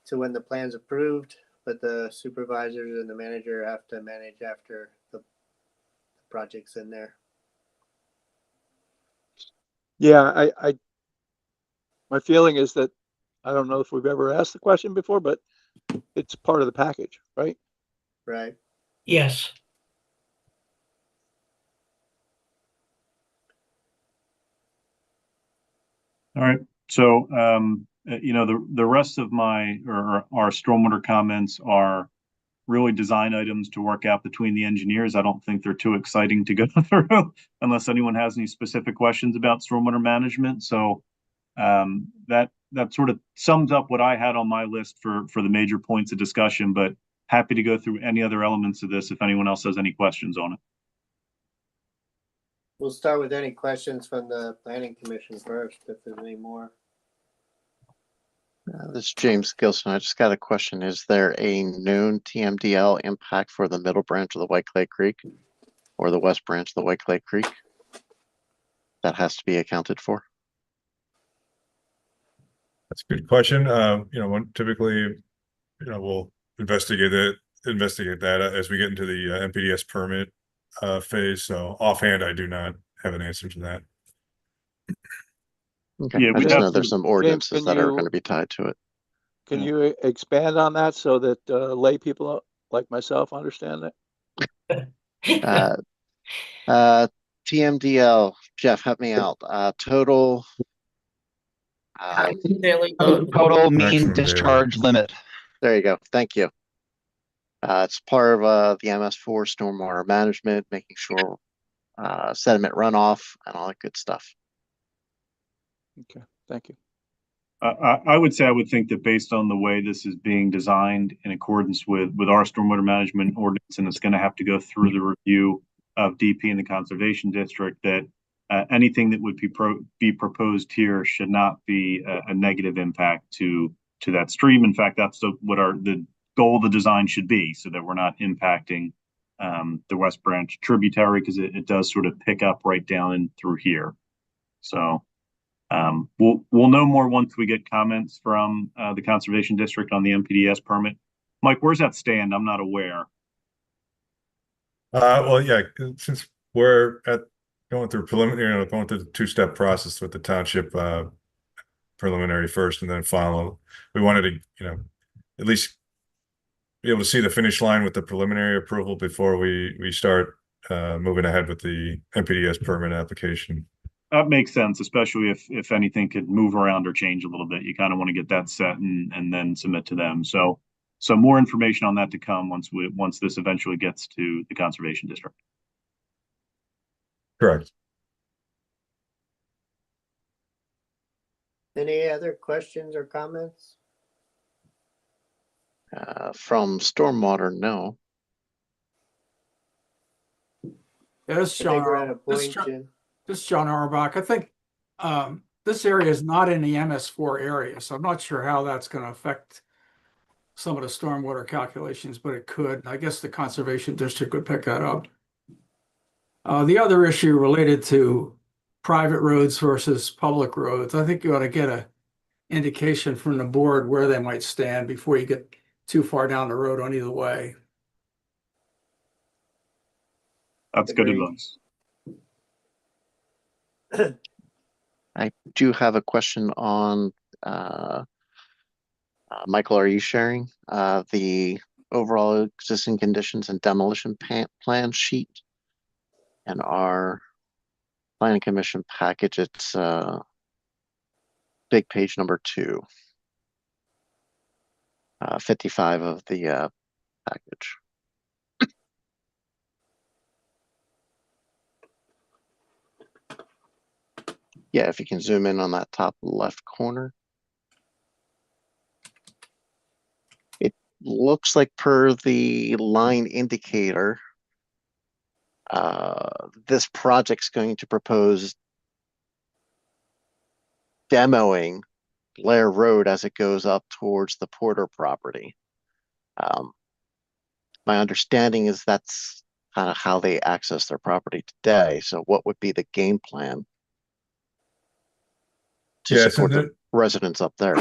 to when the plan's approved, but the supervisors and the manager have to manage after the project's in there. Yeah, my feeling is that, I don't know if we've ever asked the question before, but it's part of the package, right? Right. Yes. All right. So, you know, the rest of our stormwater comments are really design items to work out between the engineers. I don't think they're too exciting to go through unless anyone has any specific questions about stormwater management. So that sort of sums up what I had on my list for the major points of discussion, but happy to go through any other elements of this if anyone else has any questions on it. We'll start with any questions from the planning commission first, if there's any more. This is James Gilson. I just got a question. Is there a known TMDL impact for the middle branch of the White Clay Creek or the west branch of the White Clay Creek that has to be accounted for? That's a good question. Typically, we'll investigate that as we get into the MPDS permit phase. So offhand, I do not have an answer to that. Okay. Yeah, I we just have know there's to- some ordinances can that are you- going to be tied to it. Can Yeah. you expand on that so that lay people like myself understand that? TMDL, Jeff, help me out. Total Daily load. Total mean Maximum daily. discharge limit. there you go. Thank you. It's part of the MS4 stormwater management, making sure sediment runoff and all that good stuff. Okay, thank you. I would say I would think that based on the way this is being designed in accordance with our stormwater management ordinance, and it's going to have to go through the review of DP in the conservation district, that anything that would be proposed here should not be a negative impact to that stream. In fact, that's what the goal of the design should be, so that we're not impacting the West Branch tributary, because it does sort of pick up right down in through here. So we'll know more once we get comments from the conservation district on the MPDS permit. Mike, where's that stand? I'm not aware. Well, yeah, since we're going through going through the two-step process with the township preliminary first and then final, we wanted to, at least be able to see the finish line with the preliminary approval before we start moving ahead with the MPDS permit application. That makes sense, especially if anything could move around or change a little bit. You kind of want to get that set and then submit to them. So more information on that to come once this eventually gets to the conservation district. Correct. Any other questions or comments? From stormwater, no. Yeah, this I is think we're at a John, this is point, John, Jim. this is John Auerbach. I think this area is not in the MS4 area, so I'm not sure how that's going to affect some of the stormwater calculations, but it could. I guess the conservation district would pick that up. The other issue related to private roads versus public roads, I think you ought to get an indication from the board where they might stand before you get too far down the road on either way. That's good Agreed. advice. I do have a question on, Michael, are you sharing the overall existing conditions and demolition plan sheet? And our planning commission package, it's big page number 2, 55 of the package. Yeah, if you can zoom in on that top left corner. It looks like per the line indicator, this project's going to propose demoing Blair Road as it goes up towards the Porter property. My understanding is that's kind of how they access their property today. So what would be the game plan to support the residents up there?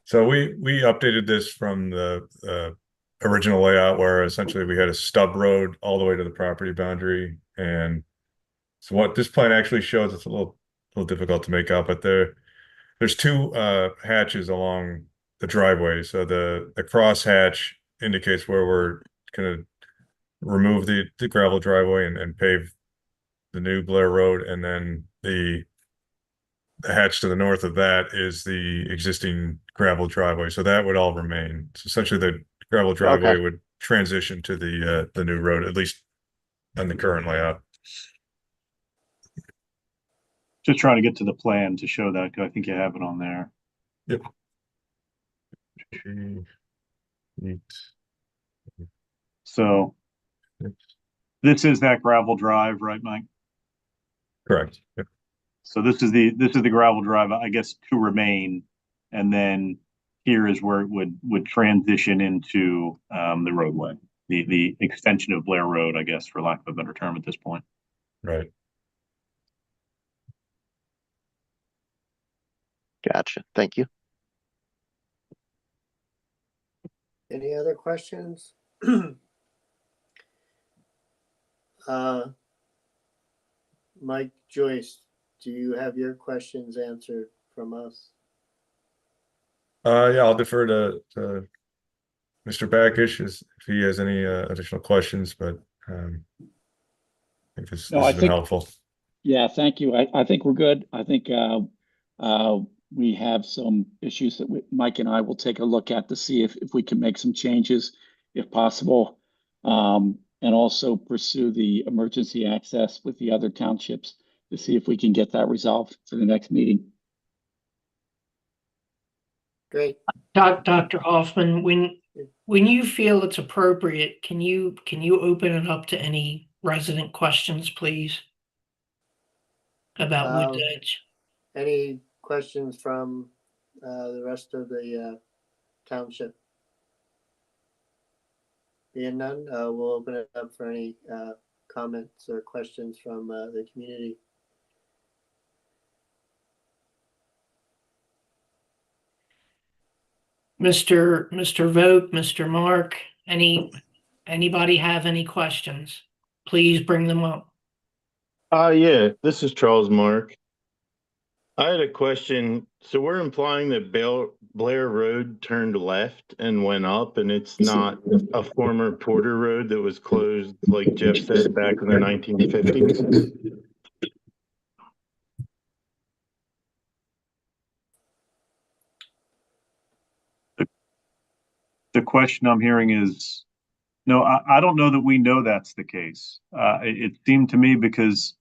So we updated this from the original layout where essentially we had a stub road all the way to the property boundary. And so what this plan actually shows, it's a little difficult to make out, but there's 2 hatches along the driveway. So the cross hatch indicates where we're going to remove the gravel driveway and pave the new Blair Road. And then the hatch to the north of that is the existing gravel driveway. So that would all remain. So essentially the gravel driveway would transition to the new road, at least on the current layout. Just trying to get to the plan to show that, 'cause I think you have it on there. Yep. So this is that gravel drive, right, Mike? Correct. Yep. So this is the gravel drive, I guess, to remain, and then here is where it would transition into the roadway, the extension of Blair Road, I guess, for lack of a better term at this point. Right. Gotcha. Thank you. Any other questions? Mike, Joyce, do you have your questions answered from us? Yeah, I'll defer to Mr. Backish if he has any additional questions, but I think this No, has I been think- helpful. Yeah, thank you. I think we're good. I think we have some issues that Mike and I will take a look at to see if we can make some changes, if possible, and also pursue the emergency access with the other townships to see if we can get that resolved for the next meeting. Great. Dr. Hoffman, when you feel it's appropriate, can you open it up to any resident questions, please? About Woods Edge? Any questions from the rest of the township? Being none, we'll open it up for any comments or questions from the community. Mr. Vogt, Mr. Mark, anybody have any questions? Please bring them up. Yeah, this is Charles Mark. I had a question. So we're implying that Blair Road turned left and went up, and it's not a former Porter Road that was closed, like Jeff said, back in the 1950s? The question I'm hearing is, no, I don't know that we know that's the case. It seemed to me, because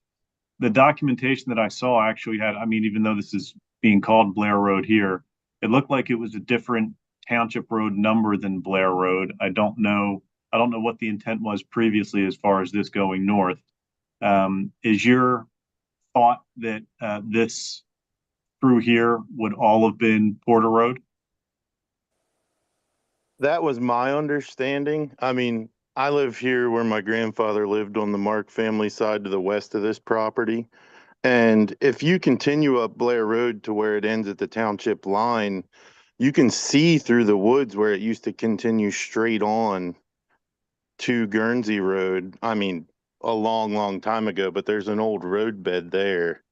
the documentation that I saw actually had, I mean, even though this is being called Blair Road here, it looked like it was a different township road number than Blair Road. I don't know what the intent was previously as far as this going north. Is your thought that this through here would all have been Porter Road? That was my understanding. I mean, I live here where my grandfather lived on the Mark family side to the west of this property. And if you continue up Blair Road to where it ends at the township line, you can see through the woods where it used to continue straight on to Guernsey Road. I mean, a long, long time ago, but there's an old road bed there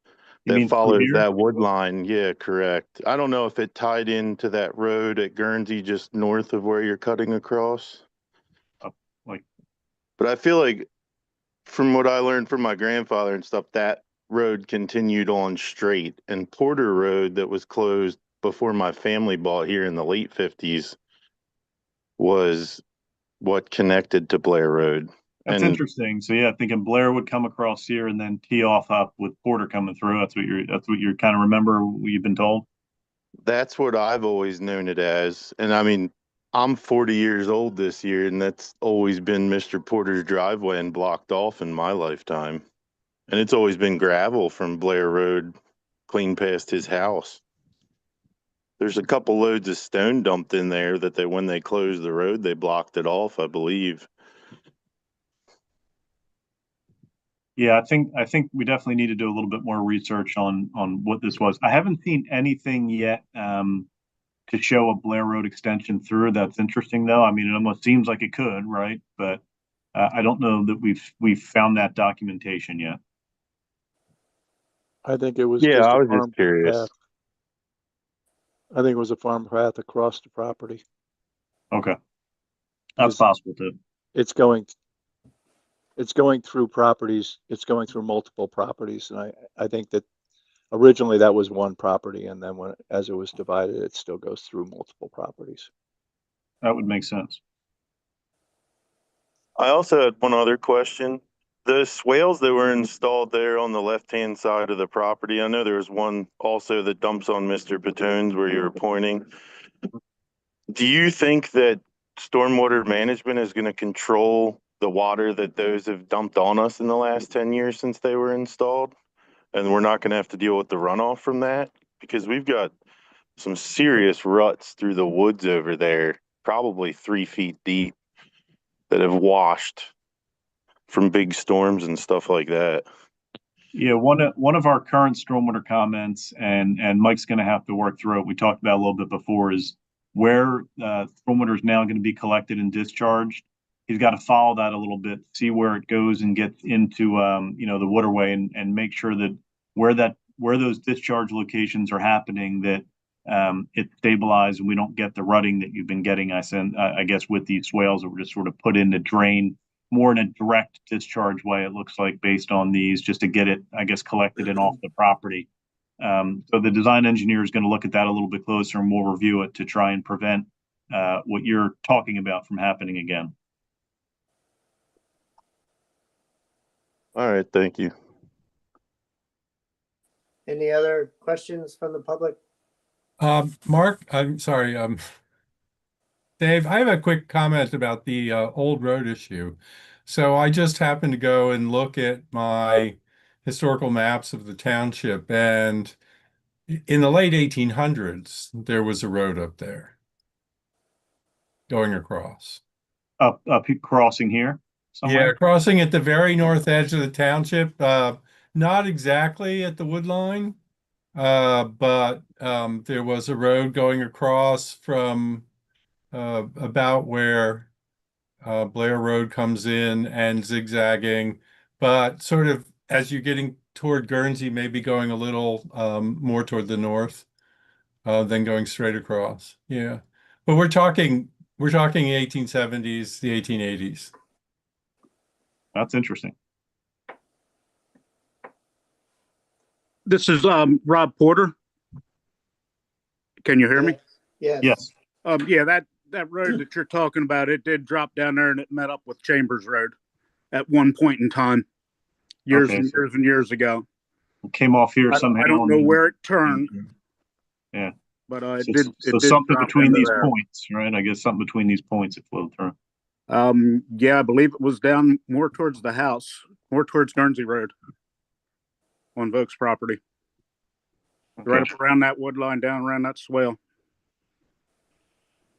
that follows that wood line. Yeah, correct. I don't know if it tied into that road at Guernsey just north of where you're cutting across. But I feel like from what I learned from my grandfather and stuff, that road continued on straight, and Porter Road that was closed before my family bought here in the late 50s was what connected to Blair Road. That's interesting. So yeah, thinking Blair would come across here and then tee off up with Porter coming through. That's what you're kind of remember what you've been told? That's what I've always known it as. And I mean, I'm 40 years old this year, and that's always been Mr. Porter's driveway and blocked off in my lifetime. And it's always been gravel from Blair Road clean past his house. There's a couple loads of stone dumped in there that when they closed the road, they blocked it off, I believe. Yeah, I think we definitely need to do a little bit more research on what this was. I haven't seen anything yet to show a Blair Road extension through. That's interesting, though. I mean, it almost seems like it could, right? But I don't know that we've found that documentation yet. I think it was Yeah, just I a was farm just curious. path. I think it was a farm path across the property. Okay, that's possible too. It's going through properties. It's going through multiple properties, and I think that originally that was one property, and then as it was divided, it still goes through multiple properties. That would make sense. I also had one other question. The swales that were installed there on the left-hand side of the property, I know there was one also that dumps on Mr. Patone's where you were pointing. Do you think that stormwater management is going to control the water that those have dumped on us in the last 10 years since they were installed? And we're not going to have to deal with the runoff from that? Because we've got some serious ruts through the woods over there, probably 3 feet deep, that have washed from big storms and stuff like that. Yeah, one of our current stormwater comments, and Mike's going to have to work through it. We talked about a little bit before, is where stormwater is now going to be collected and discharged. He's got to follow that a little bit, see where it goes and get into the waterway, and make sure that where those discharge locations are happening, that it's stabilized and we don't get the rutting that you've been getting. I guess with these swales that were just sort of put in to drain more in a direct discharge way, it looks like, based on these, just to get it, I guess, collected and off the property. So the design engineer is going to look at that a little bit closer, and we'll review it to try and prevent what you're talking about from happening again. All right, thank you. Any other questions from the public? Mark, I'm sorry, Dave, I have a quick comment about the old road issue. So I just happened to go and look at my historical maps of the township, and in the late 1800s, there was a road up there going across. Up crossing here somewhere? Yeah, crossing at the very north edge of the township, not exactly at the wood line, but there was a road going across from about where Blair Road comes in and zigzagging, but sort of as you're getting toward Guernsey, maybe going a little more toward the north than going straight across. Yeah, but we're talking 1870s, the 1880s. That's interesting. This is Rob Porter. Can you hear me? Yes. Yes. Yeah, that road that you're talking about, it did drop down there and it met up with Chambers Road at one point in time, years and years ago. It came off here somehow. I don't know where it turned. Yeah. But So it did something drop between into these there. points, right? I guess something between these points it flowed through. Yeah, I believe it was down more towards the house, more towards Guernsey Road on Vokes property. Okay. Right up around that wood line, down around that swale.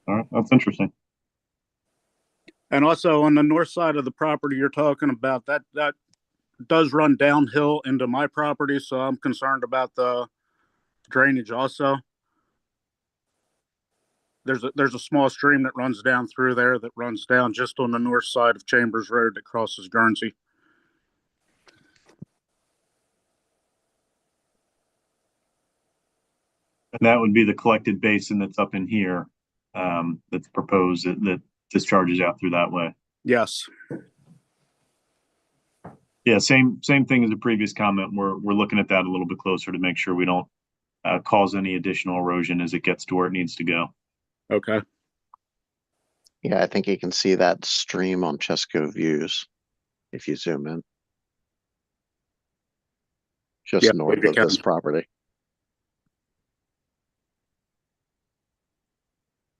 All right, that's interesting. And also on the north side of the property you're talking about, that does run downhill into my property, so I'm concerned about the drainage also. There's a small stream that runs down through there that runs down just on the north side of Chambers Road that crosses Guernsey. And that would be the collected basin that's up in here, that's proposed that discharges out through that way. Yes. Yeah, same thing as the previous comment. We're looking at that a little bit closer to make sure we don't cause any additional erosion as it gets to where it needs to go. Okay. Yeah, I think you can see that stream on Chesco Views if you zoom in. Just Yeah, north you of can. this property.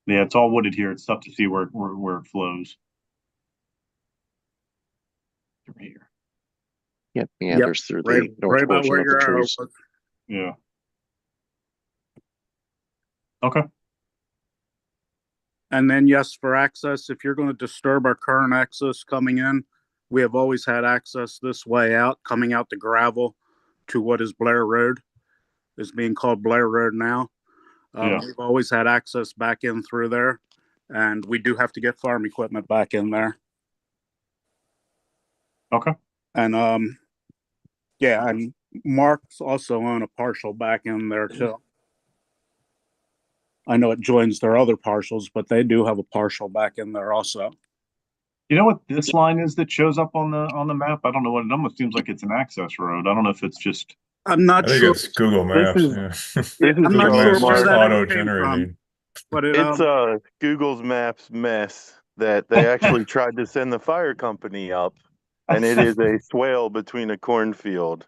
Yeah, it's all wooded here. It's tough to see where it flows. Through here. Yep, meanders through the Right north about portion where of the your arrow trees. was. Yeah. Okay. And then yes, for access, if you're going to disturb our current access coming in, we have always had access this way out, coming out the gravel to what is Blair Road, is being called Blair Road now. Yeah. We've always had access back in through there, and we do have to get farm equipment back in there. Okay. And yeah, and Mark's also on a partial back in there too. I know it joins their other partials, but they do have a partial back in there also. You know what this line is that shows up on the map? I don't know what it almost seems like it's an access road. I don't know if it's just. I'm not I think sure. it's Google Maps. is- Yeah. Yeah, I'm not Google sure Maps where that ever came from, auto-generating. but It's Google's Maps mess. that they actually tried to send the fire company up, and it is a swale between a cornfield.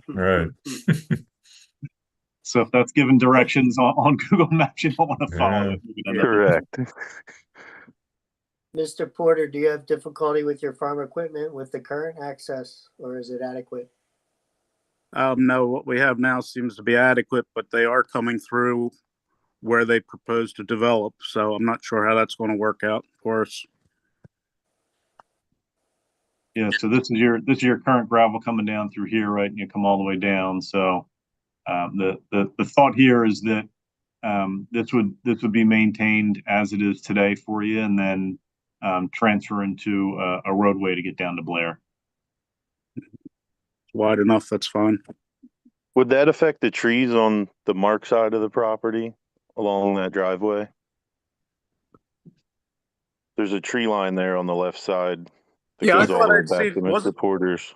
Right. So if that's given directions on Google Maps, you don't want to follow Yeah. it. You can end up- Correct. Mr. Porter, do you have difficulty with your farm equipment with the current access, or is it adequate? No, what we have now seems to be adequate, but they are coming through where they propose to develop. So I'm not sure how that's going to work out for us. Yeah, so this is your current gravel coming down through here, right? And you come all the way down. So the thought here is that this would be maintained as it is today for you, and then transfer into a roadway to get down to Blair. Wide enough, that's fine. Would that affect the trees on the Mark side of the property along that driveway? There's a tree line there on the left side that Yeah, I goes all thought the way I'd back seen- to Mr. Porter's.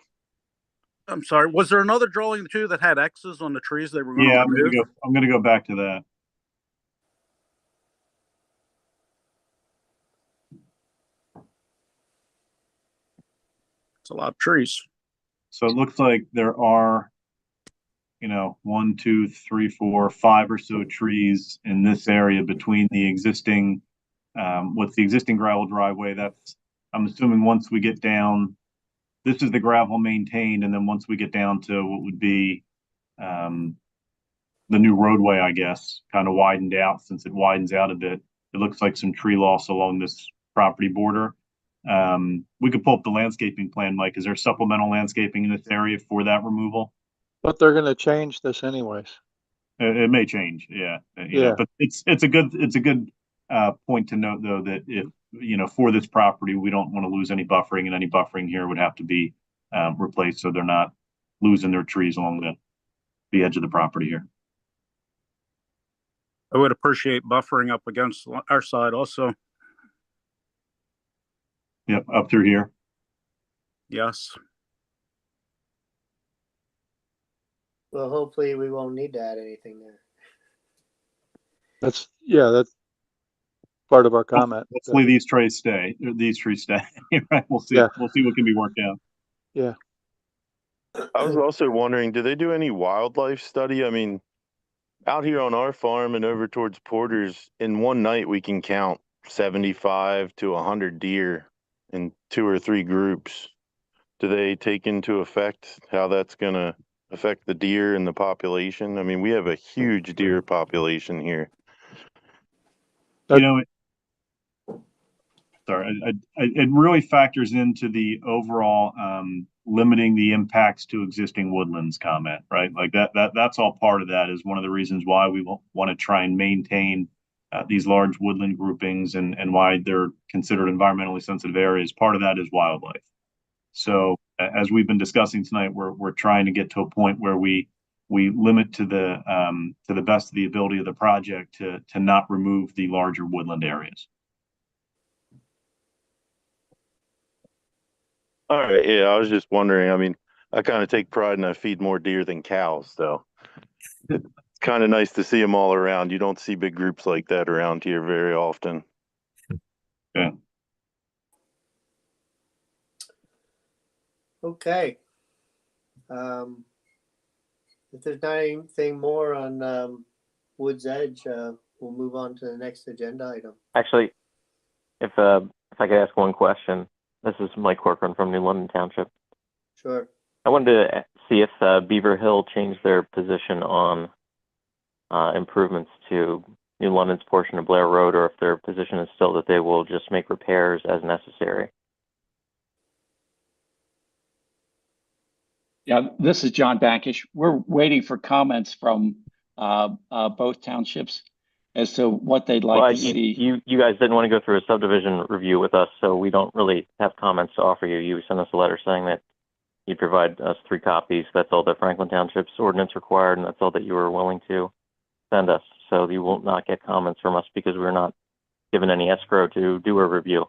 I'm sorry. Was there another drawing too that had X's on the trees they were going Yeah, to remove? I'm gonna go back to that. It's a lot of trees. So it looks like there are, 1, 2, 3, 4, 5 or so trees in this area between the existing, what's the existing gravel driveway. That's, I'm assuming once we get down, this is the gravel maintained, and then once we get down to what would be the new roadway, I guess, kind of widened out. Since it widens out a bit, it looks like some tree loss along this property border. We could pull up the landscaping plan, Mike. Is there supplemental landscaping in this area for that removal? But they're gonna change this anyways. It may change, yeah. Yeah. But it's a good point to note, though, that if for this property, we don't want to lose any buffering, and any buffering here would have to be replaced, so they're not losing their trees along the edge of the property here. I would appreciate buffering up against our side also. Yep, up through here. Yes. Well, hopefully we won't need to add anything there. That's part of our comment. Hopefully these trees stay. Right? We'll see. Yeah. We'll see what can be worked out. Yeah. I was also wondering, do they do any wildlife study? I mean, out here on our farm and over towards Porter's, in one night we can count 75 to 100 deer in 2 or 3 groups. Do they take into effect how that's going to affect the deer and the population? I mean, we have a huge deer population here. It really factors into the overall limiting the impacts to existing woodlands comment, right? Like that's all part of that, is one of the reasons why we want to try and maintain these large woodland groupings, and why they're considered environmentally sensitive areas. Part of that is wildlife. So as we've been discussing tonight, we're trying to get to a point where we limit to the best of the ability of the project to not remove the larger woodland areas. All right. Yeah, I was just wondering. I mean, I kind of take pride in I feed more deer than cows, so it's kind of nice to see them all around. You don't see big groups like that around here very often. Yeah. Okay. If there's not anything more on Woods Edge, we'll move on to the next agenda item. Actually, if I could ask one question. This is Mike Corcoran from New London Township. Sure. I wanted to see if Beaver Hill changed their position on improvements to New London's portion of Blair Road, or if their position is still that they will just make repairs as necessary. Yeah, this is John Bankish. We're waiting for comments from both townships as to what they'd like to see. You guys didn't want to go through a subdivision review with us, so we don't really have comments to offer you. You sent us a letter saying that you provide us 3 copies. That's all that Franklin Township's ordinance required, and that's all that you were willing to send us. So you will not get comments from us because we're not given any escrow to do a review.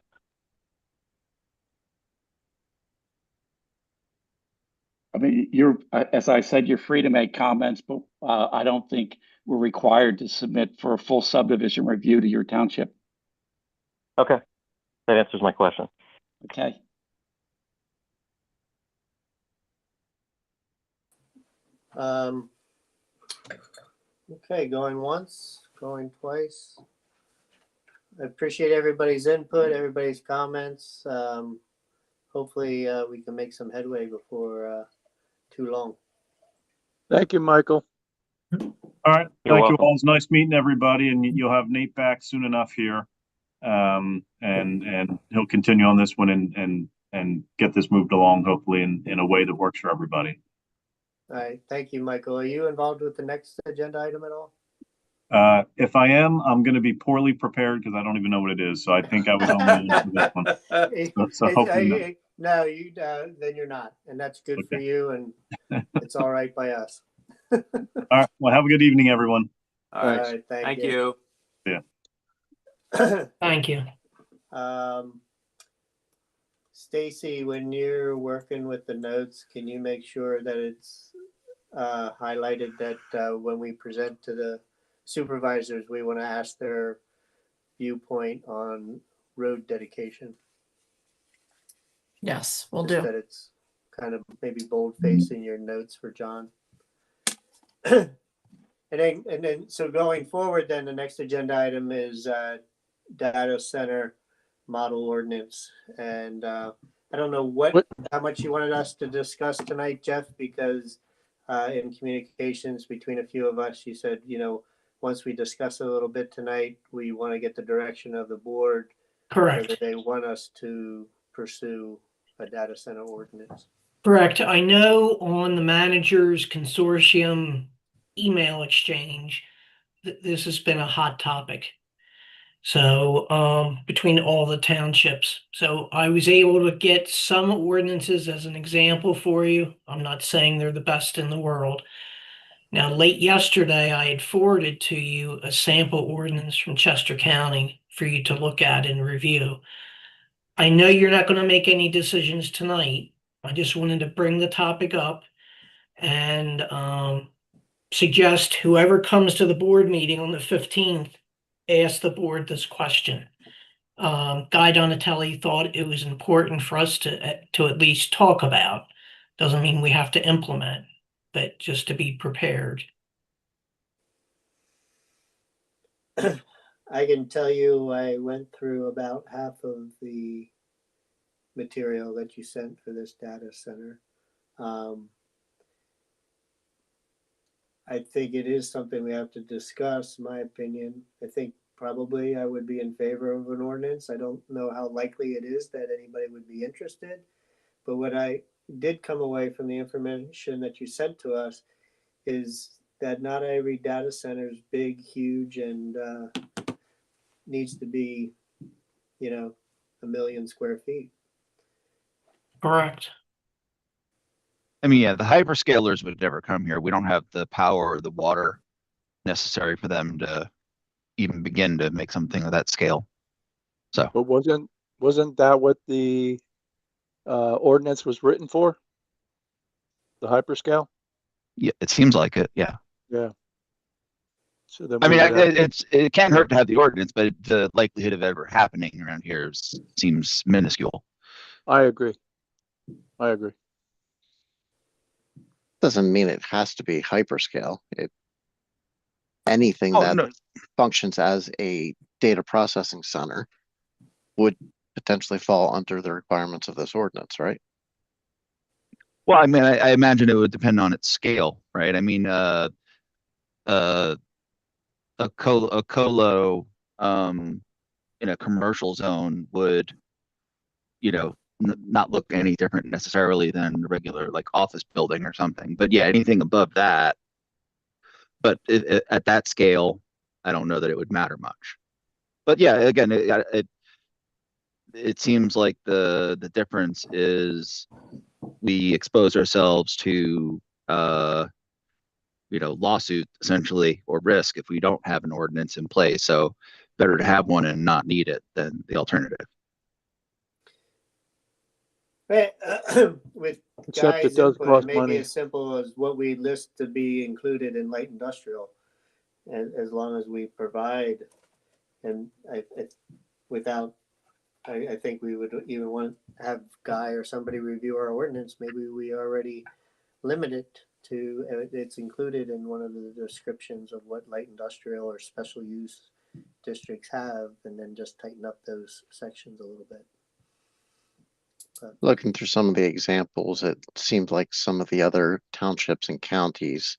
I mean, as I said, you're free to make comments, but I don't think we're required to submit for a full subdivision review to your township. Okay. That answers my question. Okay. Okay, going once, going twice. I appreciate everybody's input, everybody's comments. Hopefully, we can make some headway before too long. Thank you, Michael. All right. You're Thank you welcome. all. It's nice meeting everybody, and you'll have Nate back soon enough here. And he'll continue on this one and get this moved along, hopefully in a way that works for everybody. All right, thank you, Michael. Are you involved with the next agenda item at all? If I am, I'm going to be poorly prepared because I don't even know what it is. So I think I was only in for this one. So hopefully no, you then you're not, and that's good for you, and it's all right by us. All right. Well, have a good evening, everyone. All right. All right, Thank you. Yeah. Thank you. Stacy, when you're working with the notes, can you make sure that it's highlighted that when we present to the supervisors, we want to ask their viewpoint on road dedication? Yes, we'll Just do. that it's kind of maybe bold facing your notes for John. And then so going forward, then the next agenda item is data center model ordinance. And I don't know how much you wanted us to discuss tonight, Jeff, because in communications between a few of us, you said, once we discuss it a little bit tonight, we want to get the direction of the board. Correct. Whether they want us to pursue a data center ordinance. Correct. I know on the managers consortium email exchange, this has been a hot topic. So between all the townships. So I was able to get some ordinances as an example for you. I'm not saying they're the best in the world. Now, late yesterday, I had forwarded to you a sample ordinance from Chester County for you to look at and review. I know you're not going to make any decisions tonight. I just wanted to bring the topic up and suggest whoever comes to the board meeting on the 15th, ask the board this question. Guy Donatelli thought it was important for us to at least talk about. Doesn't mean we have to implement, but just to be prepared. I can tell you I went through about half of the material that you sent for this data center. I think it is something we have to discuss, my opinion. I think probably I would be in favor of an ordinance. I don't know how likely it is that anybody would be interested. But what I did come away from the information that you sent to us is that not every data center is big, huge, and needs to be, 1 million square feet. Correct. I mean, yeah, the hyperscalers would never come here. We don't have the power or the water necessary for them to even begin to make something of that scale. So, But wasn't that what the ordinance was written for? The hyperscale? yeah, it seems like it. Yeah. Yeah. So then I mean, we would have, it can't hurt to have the ordinance, but the likelihood of it ever happening around here seems minuscule. I agree. I agree. Doesn't mean it has to be hyperscale. Anything Oh, that no. functions as a data processing center would potentially fall under the requirements of this ordinance, right? Well, I mean, I imagine it would depend on its scale, right? I mean, a colo in a commercial zone would, not look any different necessarily than a regular like office building or something. But yeah, anything above that. But at that scale, I don't know that it would matter much. But yeah, again, it seems like the difference is we expose ourselves to lawsuit essentially or risk if we don't have an ordinance in place. So better to have one and not need it than the alternative. With Except Guy's it does input, cost it may be money. as simple as what we list to be included in light industrial, as long as we provide, and without I think we would even want to have Guy or somebody review our ordinance. Maybe we already limit it to, it's included in one of the descriptions of what light industrial or special use districts have, and then just tighten up those sections a little bit. But Looking through some of the examples, it seems like some of the other townships and counties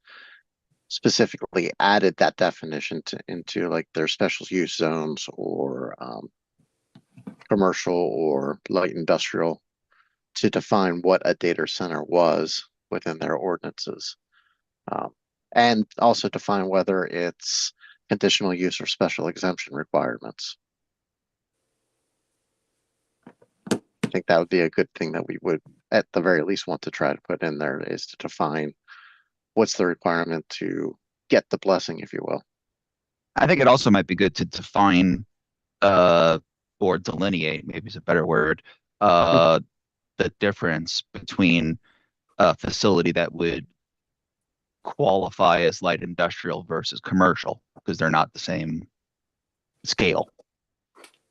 specifically added that definition into like their special use zones or commercial or light industrial to define what a data center was within their ordinances. And also define whether it's conditional use or special exemption requirements. I think that would be a good thing that we would, at the very least, want to try to put in there, is to define what's the requirement to get the blessing, if you will. I think it also might be good to define or delineate, maybe is a better word, the difference between a facility that would qualify as light industrial versus commercial, because they're not the same scale.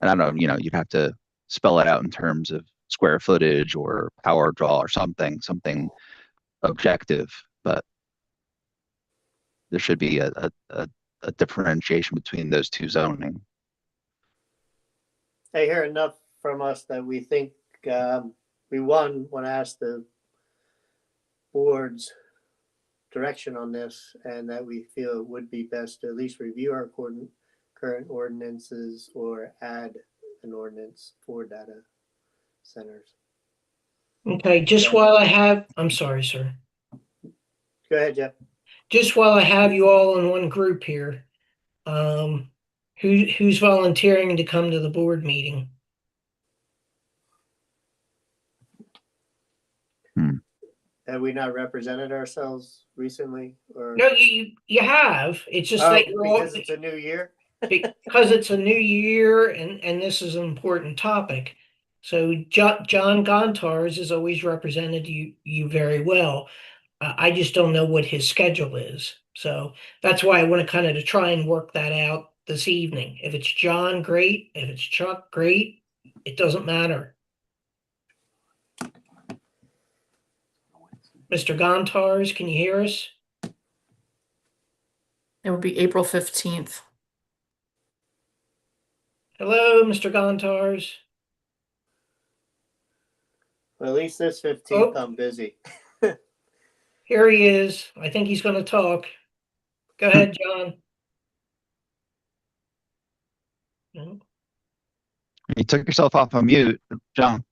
And I don't know, you'd have to spell it out in terms of square footage or power draw or something objective, but there should be a differentiation between those two zoning. I hear enough from us that we think we want to ask the board's direction on this, and that we feel it would be best to at least review our current ordinances or add an ordinance for data centers. Okay, just while I have, I'm sorry, sir. Go ahead, Jeff. Just while I have you all in one group here, who's volunteering to come to the board meeting? Have we not represented ourselves recently? Or No, you have. It's just that you're all, because it's a new year. because it's a new year and this is an important topic. So John Gontars has always represented you very well. I just don't know what his schedule is. So that's why I want to kind of to try and work that out this evening. If it's John, great. If it's Chuck, great. It doesn't matter. Mr. Gontars, can you hear us? It would be April 15th. Hello, Mr. Gontars. Well, at least this 15th, I'm busy. Here he is. I think he's going to talk. Go ahead, John. No. You took yourself off on mute, John.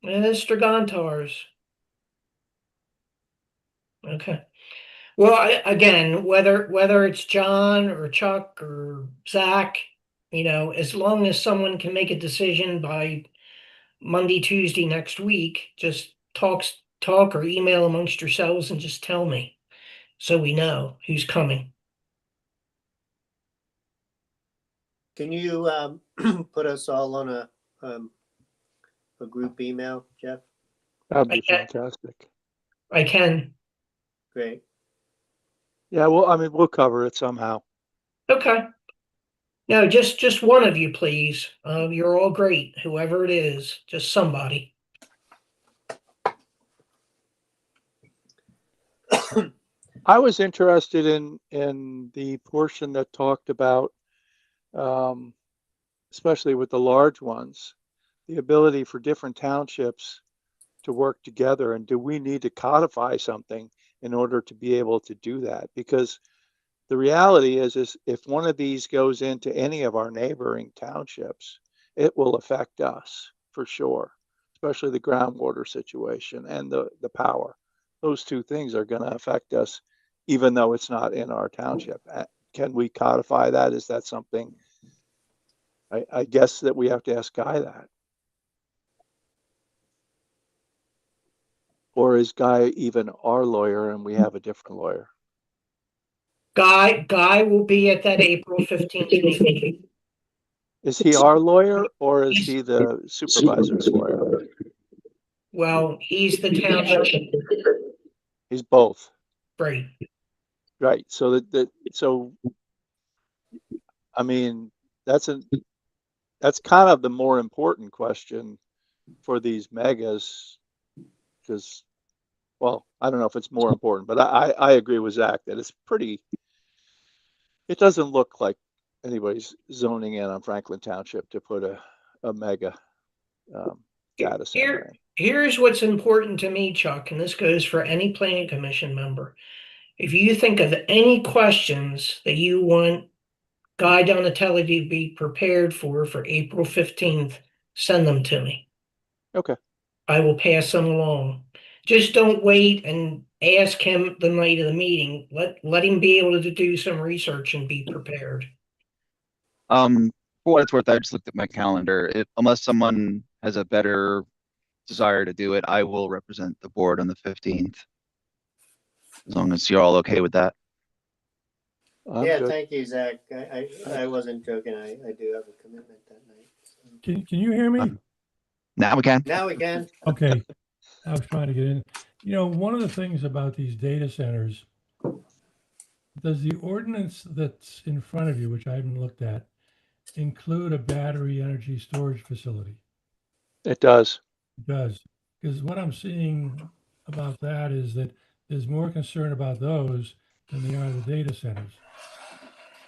Mr. Gontars. Okay. Well, again, whether it's John or Chuck or Zach, as long as someone can make a decision by Monday, Tuesday next week, just talk or email amongst yourselves and just tell me so we know who's coming. Can you put us all on a group email, Jeff? That'd be fantastic. I can. Great. Yeah, well, I mean, we'll cover it somehow. Okay. No, just one of you, please. You're all great, whoever it is, just somebody. I was interested in the portion that talked about, especially with the large ones, the ability for different townships to work together. And do we need to codify something in order to be able to do that? Because the reality is if one of these goes into any of our neighboring townships, it will affect us for sure, especially the groundwater situation and the power. Those two things are going to affect us, even though it's not in our township. Can we codify that? Is that something? I guess that we have to ask Guy that. Or is Guy even our lawyer and we have a different lawyer? Guy will be at that April 15th meeting. Is he our lawyer or is he the supervisor's lawyer? Well, he's the township. He's both. Right. Right. So so I mean, that's kind of the more important question for these megas, because, well, I don't know if it's more important, but I agree with Zach that it doesn't look like anybody's zoning in on Franklin Township to put a mega data center in. Here's what's important to me, Chuck, and this goes for any planning commission member. If you think of any questions that you want Guy Donatelli to be prepared for April 15th, send them to me. Okay. I will pass them along. Just don't wait and ask him the night of the meeting. Let him be able to do some research and be prepared. For what it's worth, I just looked at my calendar. Unless someone has a better desire to do it, I will represent the board on the 15th. As long as you're all okay with that. Yeah, thank you, Zach. I wasn't joking. I do have a commitment that night. So. Can you hear me? Now we can. Now we can. Okay. I was trying to get in. You know, one of the things about these data centers, does the ordinance that's in front of you, which I haven't looked at, include a battery energy storage facility? It does. It does. Because what I'm seeing about that is that there's more concern about those than there are the data centers.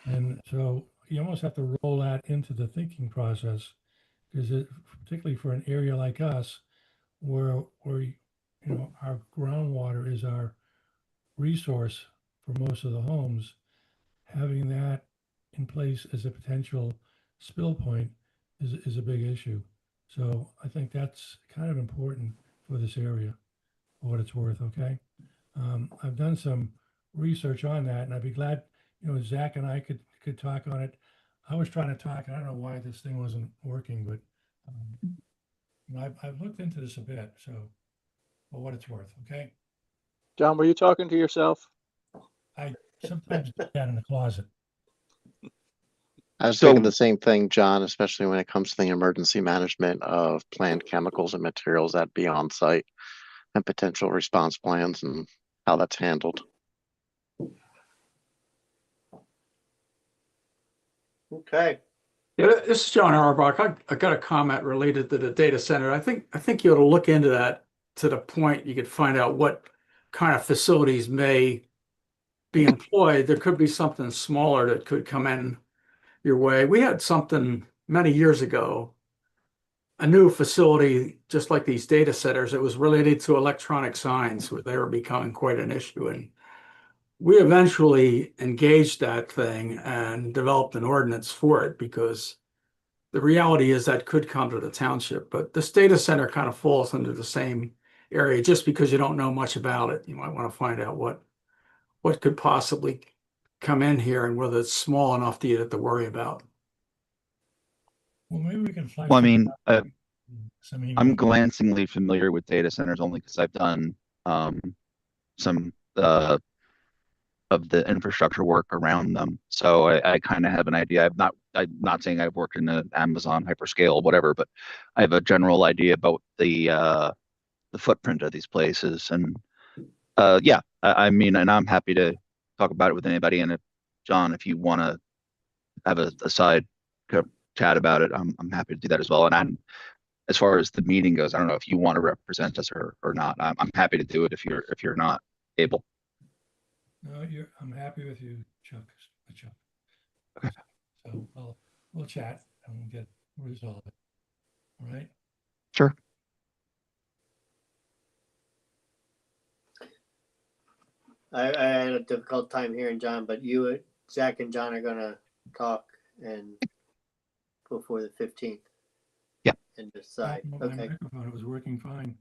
And so you almost have to roll that into the thinking process, because particularly for an area like us, where our groundwater is our resource for most of the homes, having that in place as a potential spill point is a big issue. So I think that's kind of important for this area, for what it's worth. Okay. I've done some research on that, and I'd be glad, Zach and I could talk on it. I was trying to talk, and I don't know why this thing wasn't working, but I've looked into this a bit, so for what it's worth. Okay. John, were you talking to yourself? I sometimes do that in the closet. I was thinking the same thing, John, especially when it comes to the emergency management of planned chemicals and materials that be on site and potential response plans and how that's handled. Okay. Yeah, this is John Auerbach. I got a comment related to the data center. I think you ought to look into that to the point you could find out what kind of facilities may be employed. There could be something smaller that could come in your way. We had something many years ago, a new facility, just like these data centers. It was related to electronic signs, where they were becoming quite an issue. And we eventually engaged that thing and developed an ordinance for it, because the reality is that could come to the township. But this data center kind of falls under the same area. Just because you don't know much about it, you might want to find out what could possibly come in here and whether it's small enough that you have to worry about. Well, maybe we can flex. Well, I mean, something I'm glancingly familiar with data centers only because I've done some of the infrastructure work around them. So I kind of have an idea. I'm not saying I've worked in an Amazon hyperscale, whatever, but I have a general idea about the footprint of these places. And yeah, I mean, and I'm happy to talk about it with anybody. And if John, if you want to have a side chat about it, I'm happy to do that as well. And as far as the meeting goes, I don't know if you want to represent us or not. I'm happy to do it if you're not able. No, I'm happy with you, Chuck. Okay. So we'll chat and we'll resolve it. All right. Sure. I had a difficult time hearing John, but you, Zach, and John are gonna talk and before the 15th. Yeah. And decide. My Okay. microphone, it was working fine.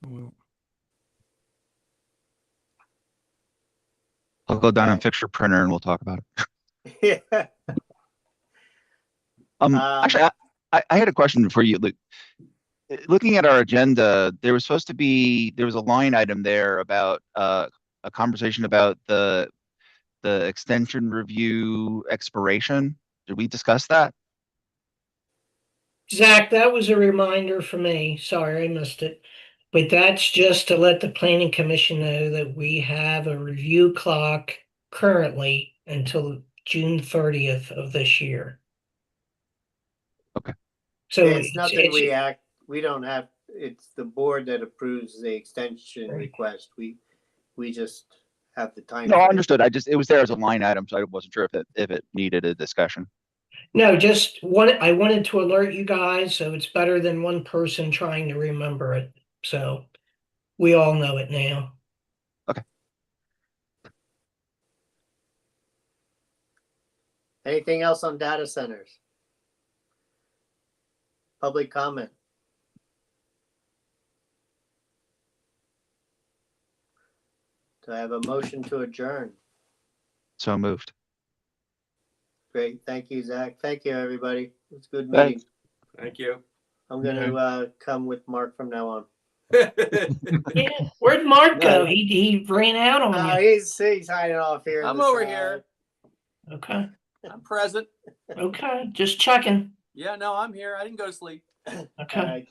Well, I'll go down and fix your printer and we'll talk about it. Yeah. Actually, I had a question for you. Looking at our agenda, there was a line item there about a conversation about the extension review expiration. Did we discuss that? Zach, that was a reminder for me. Sorry, I missed it. But that's just to let the planning commission know that we have a review clock currently until June 30th of this year. Okay. So It's nothing we don't have, it's the board that approves the extension Right. request. We just have the time. No, I frame. understood. It was there as a line item, so I wasn't sure if it needed a discussion. No, just I wanted to alert you guys, so it's better than one person trying to remember it. So we all know it now. Anything else on data centers? Public comment? Do I have a motion to adjourn? So moved. Great, thank you, Zach. Thank you, everybody. It's a good meeting. Thanks. Thank you. I'm gonna come with Mark from now on. Yeah, where'd Mark go? He ran out on you. He's hiding off here. I'm over here. Okay. I'm present. Okay. Just checking. Yeah, no, I'm here. I didn't go to sleep. Okay.